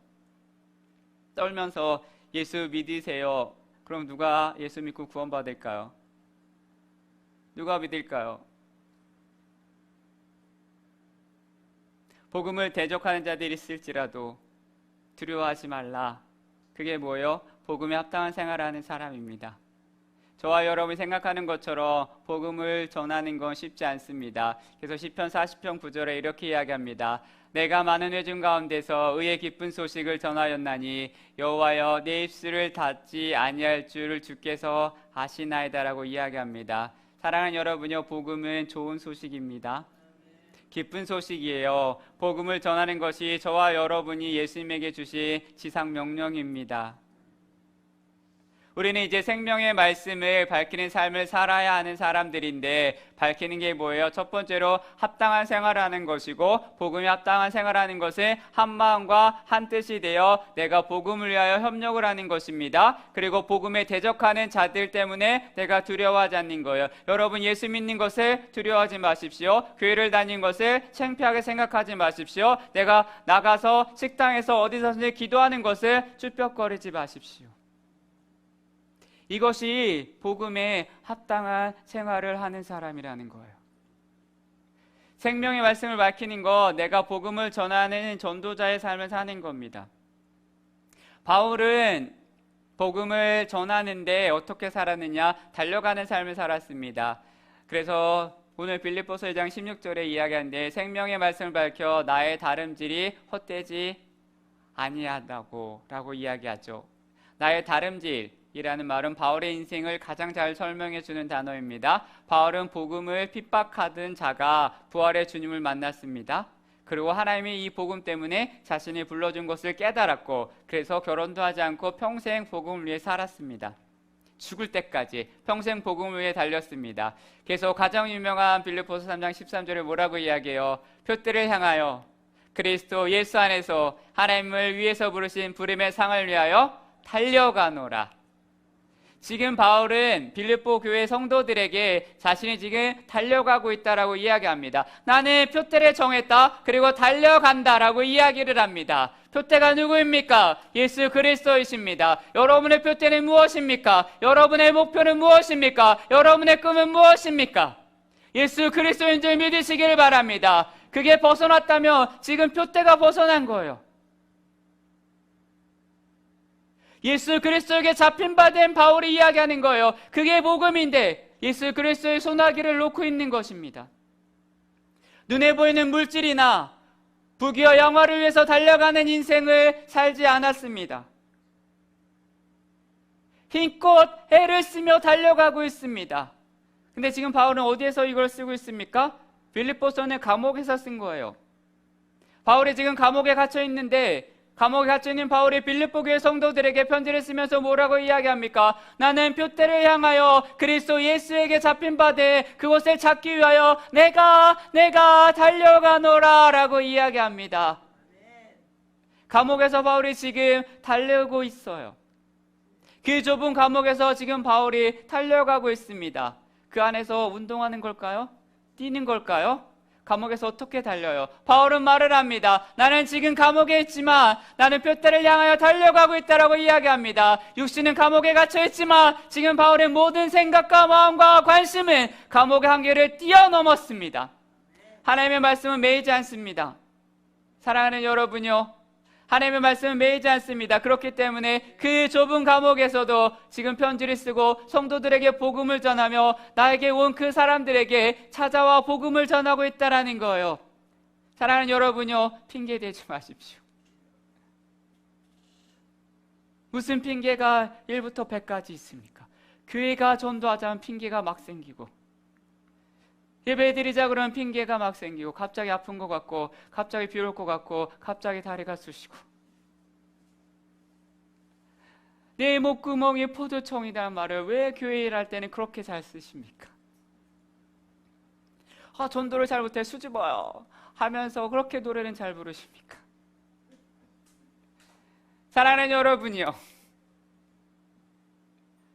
떨면서 예수 믿으세요. 그럼 누가 예수 믿고 구원받을까요? 누가 믿을까요? 복음을 대적하는 자들이 있을지라도 두려워하지 말라. 그게 뭐예요? 복음에 합당한 생활을 하는 사람입니다. 저와 여러분이 생각하는 것처럼 복음을 전하는 건 쉽지 않습니다. 그래서 시편 40편 9절에 이렇게 이야기합니다. 내가 많은 회중 가운데서 의의 기쁜 소식을 전하였나니 여호와여 내 입술을 닫지 아니할 줄을 주께서 아시나이다라고 이야기합니다. 사랑하는 여러분요, 복음은 좋은 소식입니다. 기쁜 소식이에요. 복음을 전하는 것이 저와 여러분이 예수님에게 주신 지상 명령입니다. 우리는 이제 생명의 말씀을 밝히는 삶을 살아야 하는 사람들인데 밝히는 게 뭐예요? 첫 번째로 합당한 생활을 하는 것이고 복음에 합당한 생활을 하는 것은 한 마음과 한 뜻이 되어 내가 복음을 위하여 협력을 하는 것입니다. 그리고 복음에 대적하는 자들 때문에 내가 두려워하지 않는 거예요. 여러분 예수 믿는 것을 두려워하지 마십시오. 교회를 다니는 것을 창피하게 생각하지 마십시오. 내가 나가서 식당에서 어디서든지 기도하는 것을 쭈뼛거리지 마십시오. 이것이 복음에 합당한 생활을 하는 사람이라는 거예요. 생명의 말씀을 밝히는 것, 내가 복음을 전하는 전도자의 삶을 사는 겁니다. 바울은 복음을 전하는데 어떻게 살았느냐? 달려가는 삶을 살았습니다. 그래서 오늘 빌립보서 2장 16절에 이야기하는데 생명의 말씀을 밝혀 나의 다름질이 헛되지 아니하다고 라고 이야기하죠. 나의 다름질 이라는 말은 바울의 인생을 가장 잘 설명해 주는 단어입니다. 바울은 복음을 핍박하던 자가 부활의 주님을 만났습니다. 그리고 하나님이 이 복음 때문에 자신이 불러준 것을 깨달았고 그래서 결혼도 하지 않고 평생 복음을 위해 살았습니다. 죽을 때까지 평생 복음을 위해 달렸습니다. 그래서 가장 유명한 빌립보서 3장 13절에 뭐라고 이야기해요? 표대를 향하여 그리스도 예수 안에서 하나님을 위해서 부르신 부름의 상을 위하여 달려가노라. 지금 바울은 빌립보 교회 성도들에게 자신이 지금 달려가고 있다라고 이야기합니다. 나는 표대를 정했다. 그리고 달려간다라고 이야기를 합니다. 표대가 누구입니까? 예수 그리스도이십니다. 여러분의 표대는 무엇입니까? 여러분의 목표는 무엇입니까? 여러분의 꿈은 무엇입니까? 예수 그리스도인 줄 믿으시기를 바랍니다. 그게 벗어났다면 지금 표대가 벗어난 거예요. 예수 그리스도에게 잡힌 바 된 바울이 이야기하는 거예요. 그게 복음인데 예수 그리스도의 손아귀를 놓고 있는 것입니다. 눈에 보이는 물질이나 부귀와 영화를 위해서 달려가는 인생을 살지 않았습니다. 힘껏 애를 쓰며 달려가고 있습니다. 근데 지금 바울은 어디에서 이걸 쓰고 있습니까? 빌립보서는 감옥에서 쓴 거예요. 바울이 지금 감옥에 갇혀 있는데 감옥에 갇혀있는 바울이 빌립보 교회 성도들에게 편지를 쓰면서 뭐라고 이야기합니까? 나는 표대를 향하여 그리스도 예수에게 잡힌 바 돼 그것을 찾기 위하여 내가 달려가노라 라고 이야기합니다. 감옥에서 바울이 지금 달려오고 있어요. 그 좁은 감옥에서 지금 바울이 달려가고 있습니다. 그 안에서 운동하는 걸까요? 뛰는 걸까요? 감옥에서 어떻게 달려요? 바울은 말을 합니다. 나는 지금 감옥에 있지만 나는 표대를 향하여 달려가고 있다라고 이야기합니다. 육신은 감옥에 갇혀 있지만 지금 바울의 모든 생각과 마음과 관심은 감옥의 한계를 뛰어넘었습니다. 하나님의 말씀은 매이지 않습니다. 사랑하는 여러분요, 하나님의 말씀은 매이지 않습니다. 그렇기 때문에 그 좁은 감옥에서도 지금 편지를 쓰고 성도들에게 복음을 전하며 나에게 온 그 사람들에게 찾아와 복음을 전하고 있다라는 거예요. 사랑하는 여러분요, 핑계 대지 마십시오. 무슨 핑계가 1부터 100까지 있습니까? 교회가 전도하자면 핑계가 막 생기고 예배 드리자 그러면 핑계가 막 생기고 갑자기 아픈 것 같고 갑자기 비 올 것 같고 갑자기 다리가 쑤시고 내 목구멍이 포도청이라는 말을 왜 교회 일할 때는 그렇게 잘 쓰십니까? 전도를 잘 못해 수줍어요 하면서 그렇게 노래는 잘 부르십니까? 사랑하는 여러분이요,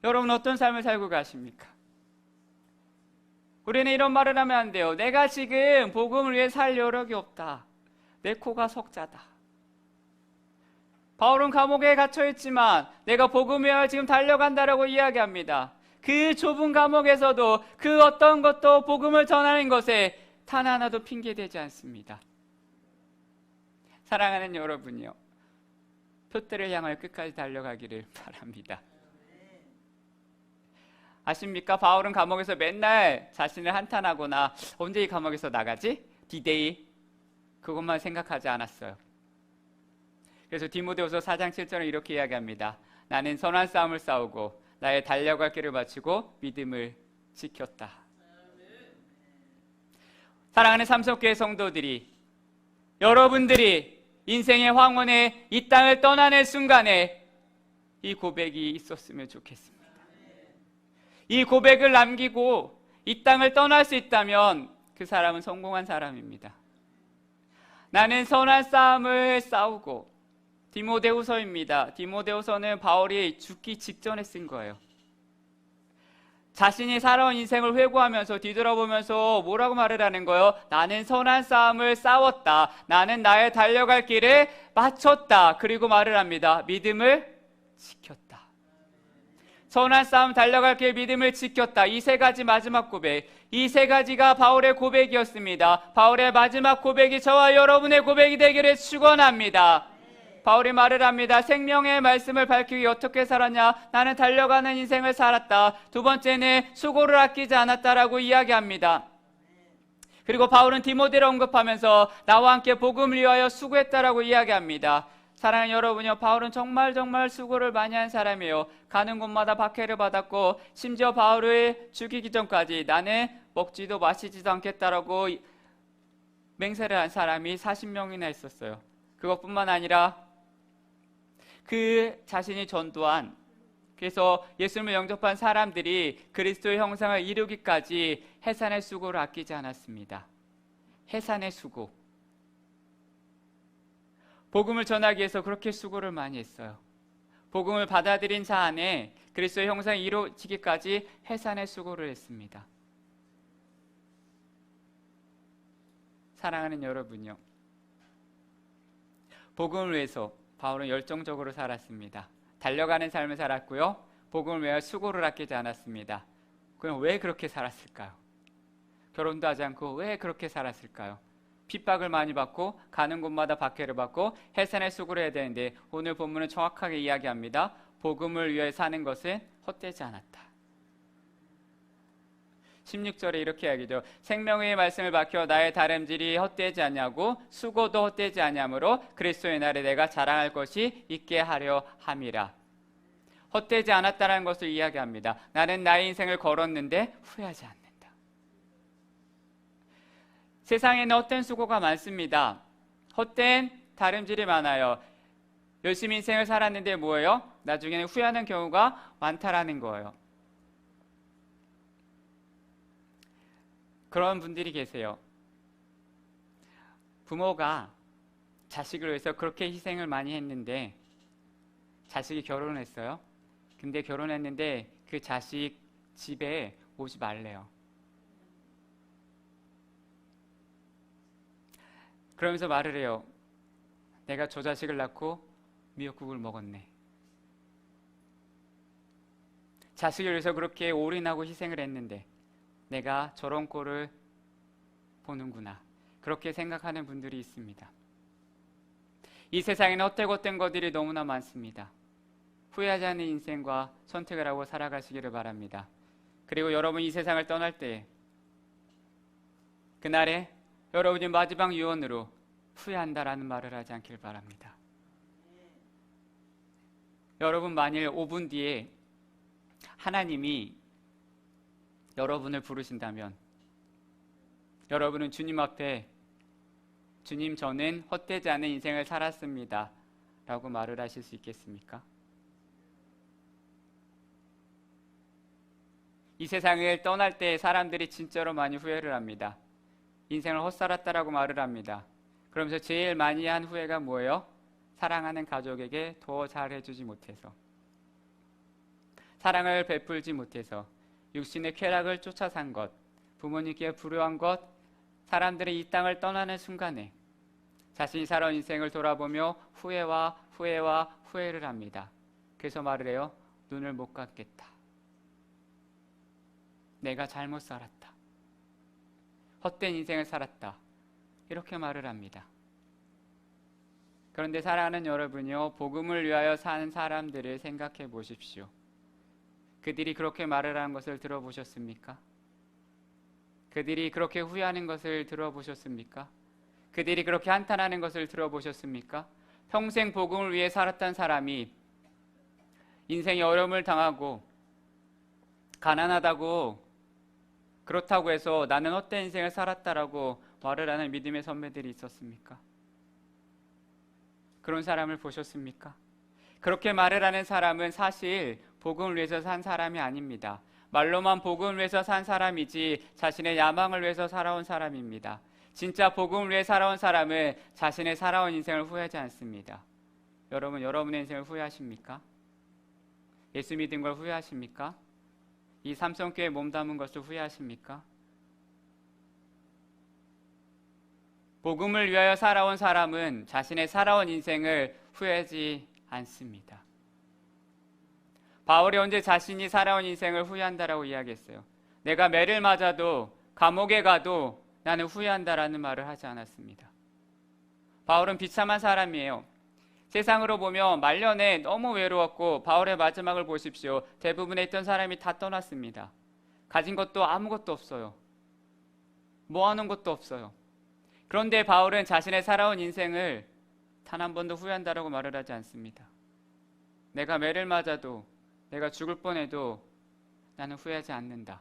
여러분 어떤 삶을 살고 가십니까? 우리는 이런 말을 하면 안 돼요. 내가 지금 복음을 위해 살 여력이 없다. 내 코가 석자다. 바울은 감옥에 갇혀 있지만 내가 복음 위하여 지금 달려간다라고 이야기합니다. 그 좁은 감옥에서도 그 어떤 것도 복음을 전하는 것에 단 하나도 핑계대지 않습니다. 사랑하는 여러분요, 표대를 향하여 끝까지 달려가기를 바랍니다. 아십니까? 바울은 감옥에서 맨날 자신을 한탄하거나 언제 이 감옥에서 나가지? 디데이, 그것만 생각하지 않았어요. 그래서 디모데후서 4장 7절은 이렇게 이야기합니다. 나는 선한 싸움을 싸우고 나의 달려갈 길을 마치고 믿음을 지켰다. 사랑하는 삼성교회 성도들이, 여러분들이 인생의 황혼에 이 땅을 떠나는 순간에 이 고백이 있었으면 좋겠습니다. 이 고백을 남기고 이 땅을 떠날 수 있다면 그 사람은 성공한 사람입니다. 나는 선한 싸움을 싸우고, 디모데후서입니다. 디모데후서는 바울이 죽기 직전에 쓴 거예요. 자신이 살아온 인생을 회고하면서 뒤돌아보면서 뭐라고 말을 하는 거예요? 나는 선한 싸움을 싸웠다. 나는 나의 달려갈 길을 마쳤다. 그리고 말을 합니다. 믿음을 지켰다. 선한 싸움 달려갈 길 믿음을 지켰다. 이 세 가지 마지막 고백, 이 세 가지가 바울의 고백이었습니다. 바울의 마지막 고백이 저와 여러분의 고백이 되기를 축원합니다. 바울이 말을 합니다. 생명의 말씀을 밝히기 위해 어떻게 살았냐? 나는 달려가는 인생을 살았다. 두 번째는 수고를 아끼지 않았다라고 이야기합니다. 그리고 바울은 디모데를 언급하면서 나와 함께 복음을 위하여 수고했다라고 이야기합니다. 사랑하는 여러분요, 바울은 정말 수고를 많이 한 사람이에요. 가는 곳마다 박해를 받았고, 심지어 바울을 죽이기 전까지 나는 먹지도 마시지도 않겠다라고 맹세를 한 사람이 40명이나 있었어요. 그것뿐만 아니라 그 자신이 전도한, 그래서 예수님을 영접한 사람들이 그리스도의 형상을 이루기까지 해산의 수고를 아끼지 않았습니다. 해산의 수고, 복음을 전하기 위해서 그렇게 수고를 많이 했어요. 복음을 받아들인 자 안에 그리스도의 형상이 이루어지기까지 해산의 수고를 했습니다. 사랑하는 여러분요, 복음을 위해서 바울은 열정적으로 살았습니다. 달려가는 삶을 살았고요, 복음을 위하여 수고를 아끼지 않았습니다. 그럼 왜 그렇게 살았을까요? 결혼도 하지 않고 왜 그렇게 살았을까요? 핍박을 많이 받고 가는 곳마다 박해를 받고 해산의 수고를 해야 되는데, 오늘 본문은 정확하게 이야기합니다. 복음을 위해 사는 것은 헛되지 않았다. 16절에 이렇게 이야기죠. 생명의 말씀을 밝혀 나의 다름질이 헛되지 않냐고, 수고도 헛되지 않냐므로 그리스도의 날에 내가 자랑할 것이 있게 하려 함이라. 헛되지 않았다는 것을 이야기합니다. 나는 나의 인생을 걸었는데 후회하지 않는다. 세상에는 헛된 수고가 많습니다. 헛된 다름질이 많아요. 열심히 인생을 살았는데 뭐예요? 나중에는 후회하는 경우가 많다라는 거예요. 그런 분들이 계세요. 부모가 자식을 위해서 그렇게 희생을 많이 했는데 자식이 결혼을 했어요. 근데 결혼했는데 그 자식 집에 오지 말래요. 그러면서 말을 해요. 내가 저 자식을 낳고 미역국을 먹었네. 자식을 위해서 그렇게 올인하고 희생을 했는데 내가 저런 꼴을 보는구나. 그렇게 생각하는 분들이 있습니다. 이 세상에는 헛되고 것들이 너무나 많습니다. 후회하지 않는 인생과 선택을 하고 살아가시기를 바랍니다. 그리고 여러분 이 세상을 떠날 때 그날에 여러분이 마지막 유언으로 후회한다라는 말을 하지 않길 바랍니다. 여러분 만일 5분 뒤에 하나님이 여러분을 부르신다면 여러분은 주님 앞에 주님 저는 헛되지 않은 인생을 살았습니다 라고 말을 하실 수 있겠습니까? 이 세상을 떠날 때 사람들이 진짜로 많이 후회를 합니다. 인생을 헛살았다라고 말을 합니다. 그러면서 제일 많이 한 후회가 뭐예요? 사랑하는 가족에게 더 잘해주지 못해서. 사랑을 베풀지 못해서 육신의 쾌락을 쫓아 산 것, 부모님께 불효한 것, 사람들이 이 땅을 떠나는 순간에 자신이 살아온 인생을 돌아보며 후회를 합니다. 그래서 말을 해요. 눈을 못 감겠다. 내가 잘못 살았다. 헛된 인생을 살았다. 이렇게 말을 합니다. 그런데 사랑하는 여러분이요, 복음을 위하여 사는 사람들을 생각해 보십시오. 그들이 그렇게 말을 하는 것을 들어보셨습니까? 그들이 그렇게 후회하는 것을 들어보셨습니까? 그들이 그렇게 한탄하는 것을 들어보셨습니까? 평생 복음을 위해 살았던 사람이 인생에 어려움을 당하고 가난하다고, 그렇다고 해서 나는 헛된 인생을 살았다라고 말을 하는 믿음의 선배들이 있었습니까? 그런 사람을 보셨습니까? 그렇게 말을 하는 사람은 사실 복음을 위해서 산 사람이 아닙니다. 말로만 복음을 위해서 산 사람이지 자신의 야망을 위해서 살아온 사람입니다. 진짜 복음을 위해 살아온 사람은 자신의 살아온 인생을 후회하지 않습니다. 여러분, 여러분의 인생을 후회하십니까? 예수 믿은 걸 후회하십니까? 이 삼성교회에 몸담은 것을 후회하십니까? 복음을 위하여 살아온 사람은 자신의 살아온 인생을 후회하지 않습니다. 바울이 언제 자신이 살아온 인생을 후회한다라고 이야기했어요? 내가 매를 맞아도 감옥에 가도 나는 후회한다라는 말을 하지 않았습니다. 바울은 비참한 사람이에요. 세상으로 보면 말년에 너무 외로웠고, 바울의 마지막을 보십시오. 대부분에 있던 사람이 다 떠났습니다. 가진 것도 아무것도 없어요. 모아놓은 것도 없어요. 그런데 바울은 자신의 살아온 인생을 단 한 번도 후회한다라고 말을 하지 않습니다. 내가 매를 맞아도, 내가 죽을 뻔해도 나는 후회하지 않는다.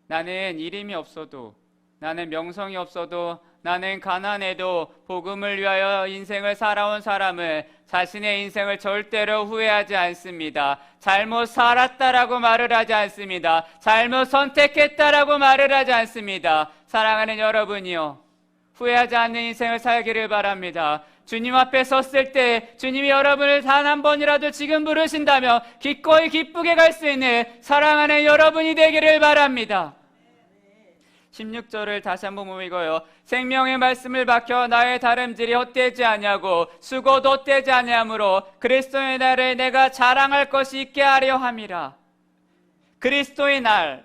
나는 이름이 없어도, 나는 명성이 없어도, 나는 가난해도 복음을 위하여 인생을 살아온 사람은 자신의 인생을 절대로 후회하지 않습니다. 잘못 살았다라고 말을 하지 않습니다. 잘못 선택했다라고 말을 하지 않습니다. 사랑하는 여러분이요, 후회하지 않는 인생을 살기를 바랍니다. 주님 앞에 섰을 때 주님이 여러분을 단 한 번이라도 지금 부르신다면 기꺼이 기쁘게 갈 수 있는 사랑하는 여러분이 되기를 바랍니다. 16절을 다시 한번 읽어요. 생명의 말씀을 박혀 나의 다름질이 헛되지 아니하고 수고도 헛되지 아니하므로 그리스도의 날에 내가 자랑할 것이 있게 하려 함이라. 그리스도의 날,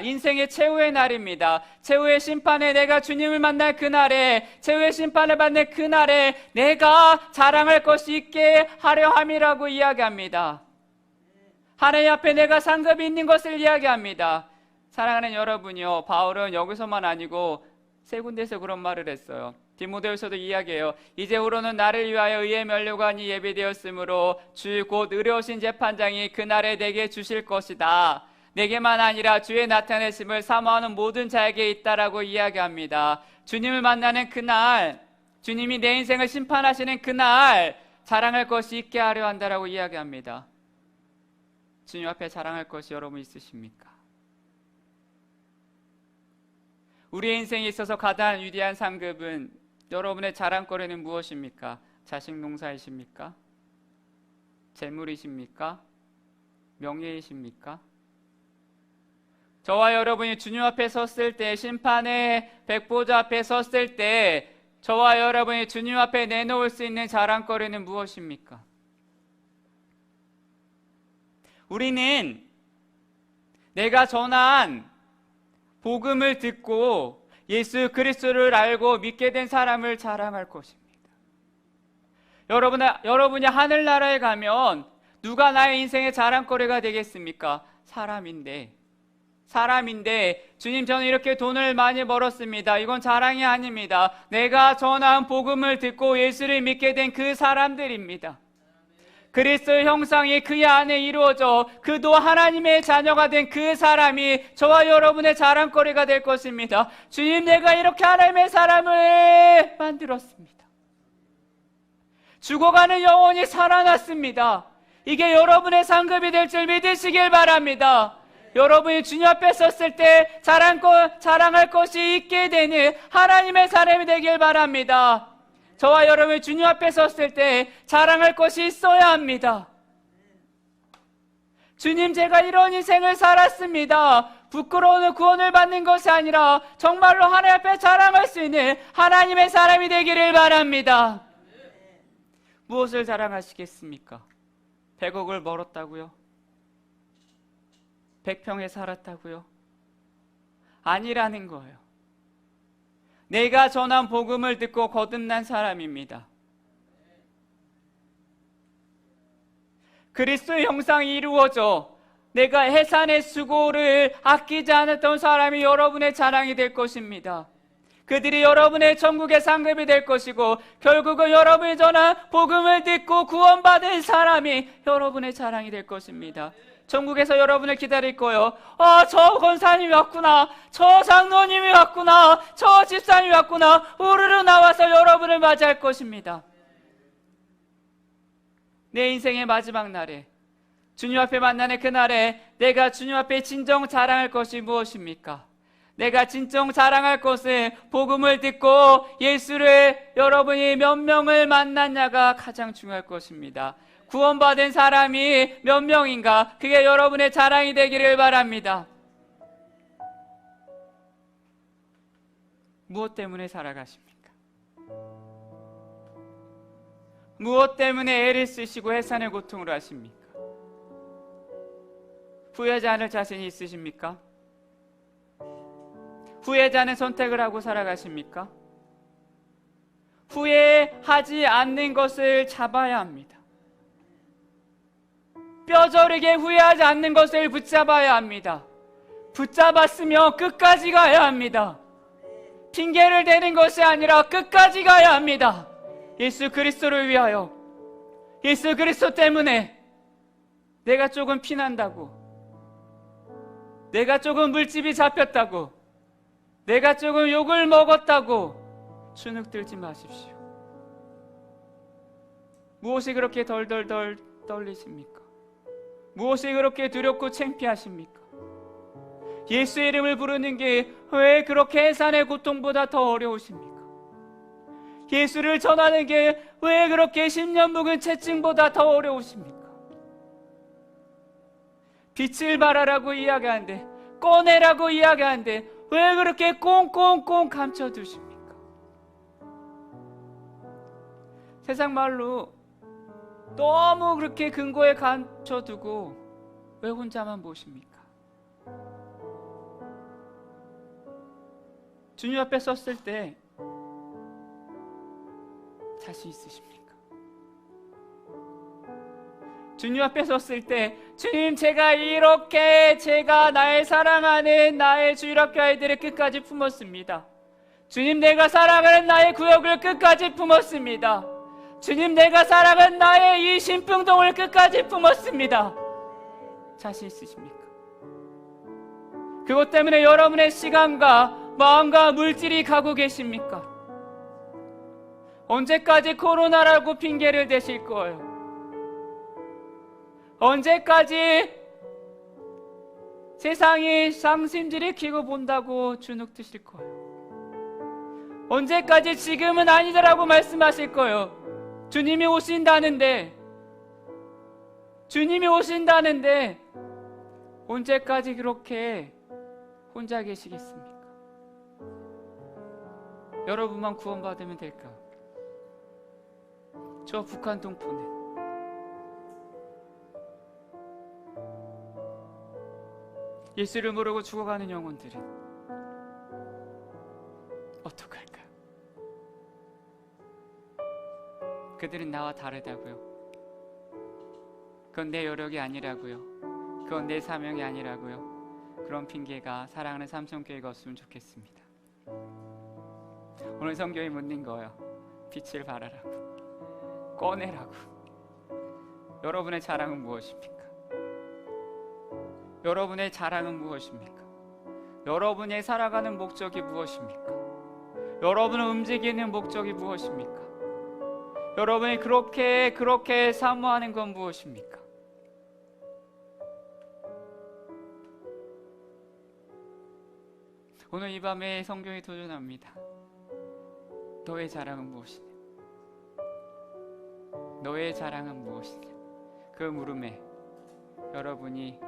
인생의 최후의 날입니다. 최후의 심판에, 내가 주님을 만날 그날에, 최후의 심판을 받는 그날에 내가 자랑할 것이 있게 하려 함이라고 이야기합니다. 하나님 앞에 내가 상급이 있는 것을 이야기합니다. 사랑하는 여러분이요, 바울은 여기서만 아니고 세 군데에서 그런 말을 했어요. 디모데후서도 이야기해요. 이제후로는 나를 위하여 의의 면류관이 예비되었으므로 주 곧 의로우신 재판장이 그날에 내게 주실 것이다. 내게만 아니라 주의 나타내심을 사모하는 모든 자에게 있다라고 이야기합니다. 주님을 만나는 그날, 주님이 내 인생을 심판하시는 그날 자랑할 것이 있게 하려 한다라고 이야기합니다. 주님 앞에 자랑할 것이 여러분 있으십니까? 우리의 인생에 있어서 가장 위대한 상급은, 여러분의 자랑거리는 무엇입니까? 자식 농사이십니까? 재물이십니까? 명예이십니까? 저와 여러분이 주님 앞에 섰을 때, 심판의 백보자 앞에 섰을 때 저와 여러분이 주님 앞에 내놓을 수 있는 자랑거리는 무엇입니까? 우리는 내가 전한 복음을 듣고 예수 그리스도를 알고 믿게 된 사람을 자랑할 것입니다. 여러분이 하늘나라에 가면 누가 나의 인생의 자랑거리가 되겠습니까? 사람인데 주님, 저는 이렇게 돈을 많이 벌었습니다. 이건 자랑이 아닙니다. 내가 전한 복음을 듣고 예수를 믿게 된 그 사람들입니다. 그리스도의 형상이 그의 안에 이루어져 그도 하나님의 자녀가 된 그 사람이 저와 여러분의 자랑거리가 될 것입니다. 주님, 내가 이렇게 하나님의 사람을 만들었습니다. 죽어가는 영혼이 살아났습니다. 이게 여러분의 상급이 될 줄 믿으시길 바랍니다. 여러분이 주님 앞에 섰을 때 자랑할 것이 있게 되는 하나님의 사람이 되길 바랍니다. 저와 여러분이 주님 앞에 섰을 때 자랑할 것이 있어야 합니다. 주님, 제가 이런 인생을 살았습니다. 부끄러운 구원을 받는 것이 아니라 정말로 하나님 앞에 자랑할 수 있는 하나님의 사람이 되기를 바랍니다. 무엇을 자랑하시겠습니까? 100억을 벌었다고요? 100평에 살았다고요? 아니라는 거예요. 내가 전한 복음을 듣고 거듭난 사람입니다. 그리스도의 형상이 이루어져 내가 해산의 수고를 아끼지 않았던 사람이 여러분의 자랑이 될 것입니다. 그들이 여러분의 천국의 상급이 될 것이고, 결국은 여러분이 전한 복음을 듣고 구원받은 사람이 여러분의 자랑이 될 것입니다. 천국에서 여러분을 기다릴 거예요. 저 권사님이 왔구나, 저 장로님이 왔구나, 저 집사님이 왔구나, 우르르 나와서 여러분을 맞이할 것입니다. 내 인생의 마지막 날에, 주님 앞에 만나는 그날에 내가 주님 앞에 진정 자랑할 것이 무엇입니까? 내가 진정 자랑할 것은 복음을 듣고 예수를 여러분이 몇 명을 만났냐가 가장 중요할 것입니다. 구원받은 사람이 몇 명인가, 그게 여러분의 자랑이 되기를 바랍니다. 무엇 때문에 살아가십니까? 무엇 때문에 애를 쓰시고 해산의 고통을 하십니까? 후회하지 않을 자신이 있으십니까? 후회하지 않은 선택을 하고 살아가십니까? 후회하지 않는 것을 잡아야 합니다. 뼈저리게 후회하지 않는 것을 붙잡아야 합니다. 붙잡았으면 끝까지 가야 합니다. 핑계를 대는 것이 아니라 끝까지 가야 합니다. 예수 그리스도를 위하여, 예수 그리스도 때문에 내가 조금 피난다고, 내가 조금 물집이 잡혔다고, 내가 조금 욕을 먹었다고 주눅 들지 마십시오. 무엇이 그렇게 덜덜덜 떨리십니까? 무엇이 그렇게 두렵고 창피하십니까? 예수의 이름을 부르는 게 왜 그렇게 해산의 고통보다 더 어려우십니까? 예수를 전하는 게 왜 그렇게 10년 묵은 채증보다 더 어려우십니까? 빛을 발하라고 이야기하는데, 꺼내라고 이야기하는데 왜 그렇게 꽁꽁꽁 감춰두십니까? 세상 말로 너무 그렇게 근거에 감춰두고 왜 혼자만 보십니까? 주님 앞에 섰을 때 자신 있으십니까? 주님 앞에 섰을 때, 주님, 제가 이렇게 제가 나의 사랑하는 나의 주일학교 아이들을 끝까지 품었습니다. 주님, 내가 사랑하는 나의 구역을 끝까지 품었습니다. 주님, 내가 사랑하는 나의 이 신풍동을 끝까지 품었습니다. 자신 있으십니까? 그것 때문에 여러분의 시간과 마음과 물질이 가고 계십니까? 언제까지 코로나라고 핑계를 대실 거예요? 언제까지 세상이 상심지를 키고 본다고 주눅 드실 거예요? 언제까지 지금은 아니더라고 말씀하실 거예요? 주님이 오신다는데, 주님이 오신다는데 언제까지 그렇게 혼자 계시겠습니까? 여러분만 구원받으면 될까? 저 북한 동포는 예수를 모르고 죽어가는 영혼들은 어떡할까요? 그들은 나와 다르다고요. 그건 내 여력이 아니라고요. 그건 내 사명이 아니라고요. 그런 핑계가 사랑하는 삼성교회가 없으면 좋겠습니다. 오늘 성경이 묻는 거예요. 빛을 발하라고, 꺼내라고. 여러분의 자랑은 무엇입니까? 여러분의 자랑은 무엇입니까? 여러분의 살아가는 목적이 무엇입니까? 여러분을 움직이는 목적이 무엇입니까? 여러분이 그렇게 사모하는 건 무엇입니까? 오늘 이 밤에 성경이 도전합니다. 너의 자랑은 무엇이냐? 너의 자랑은 무엇이냐? 그 물음에 여러분이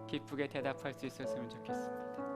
기쁘게 대답할 수 있었으면 좋겠습니다.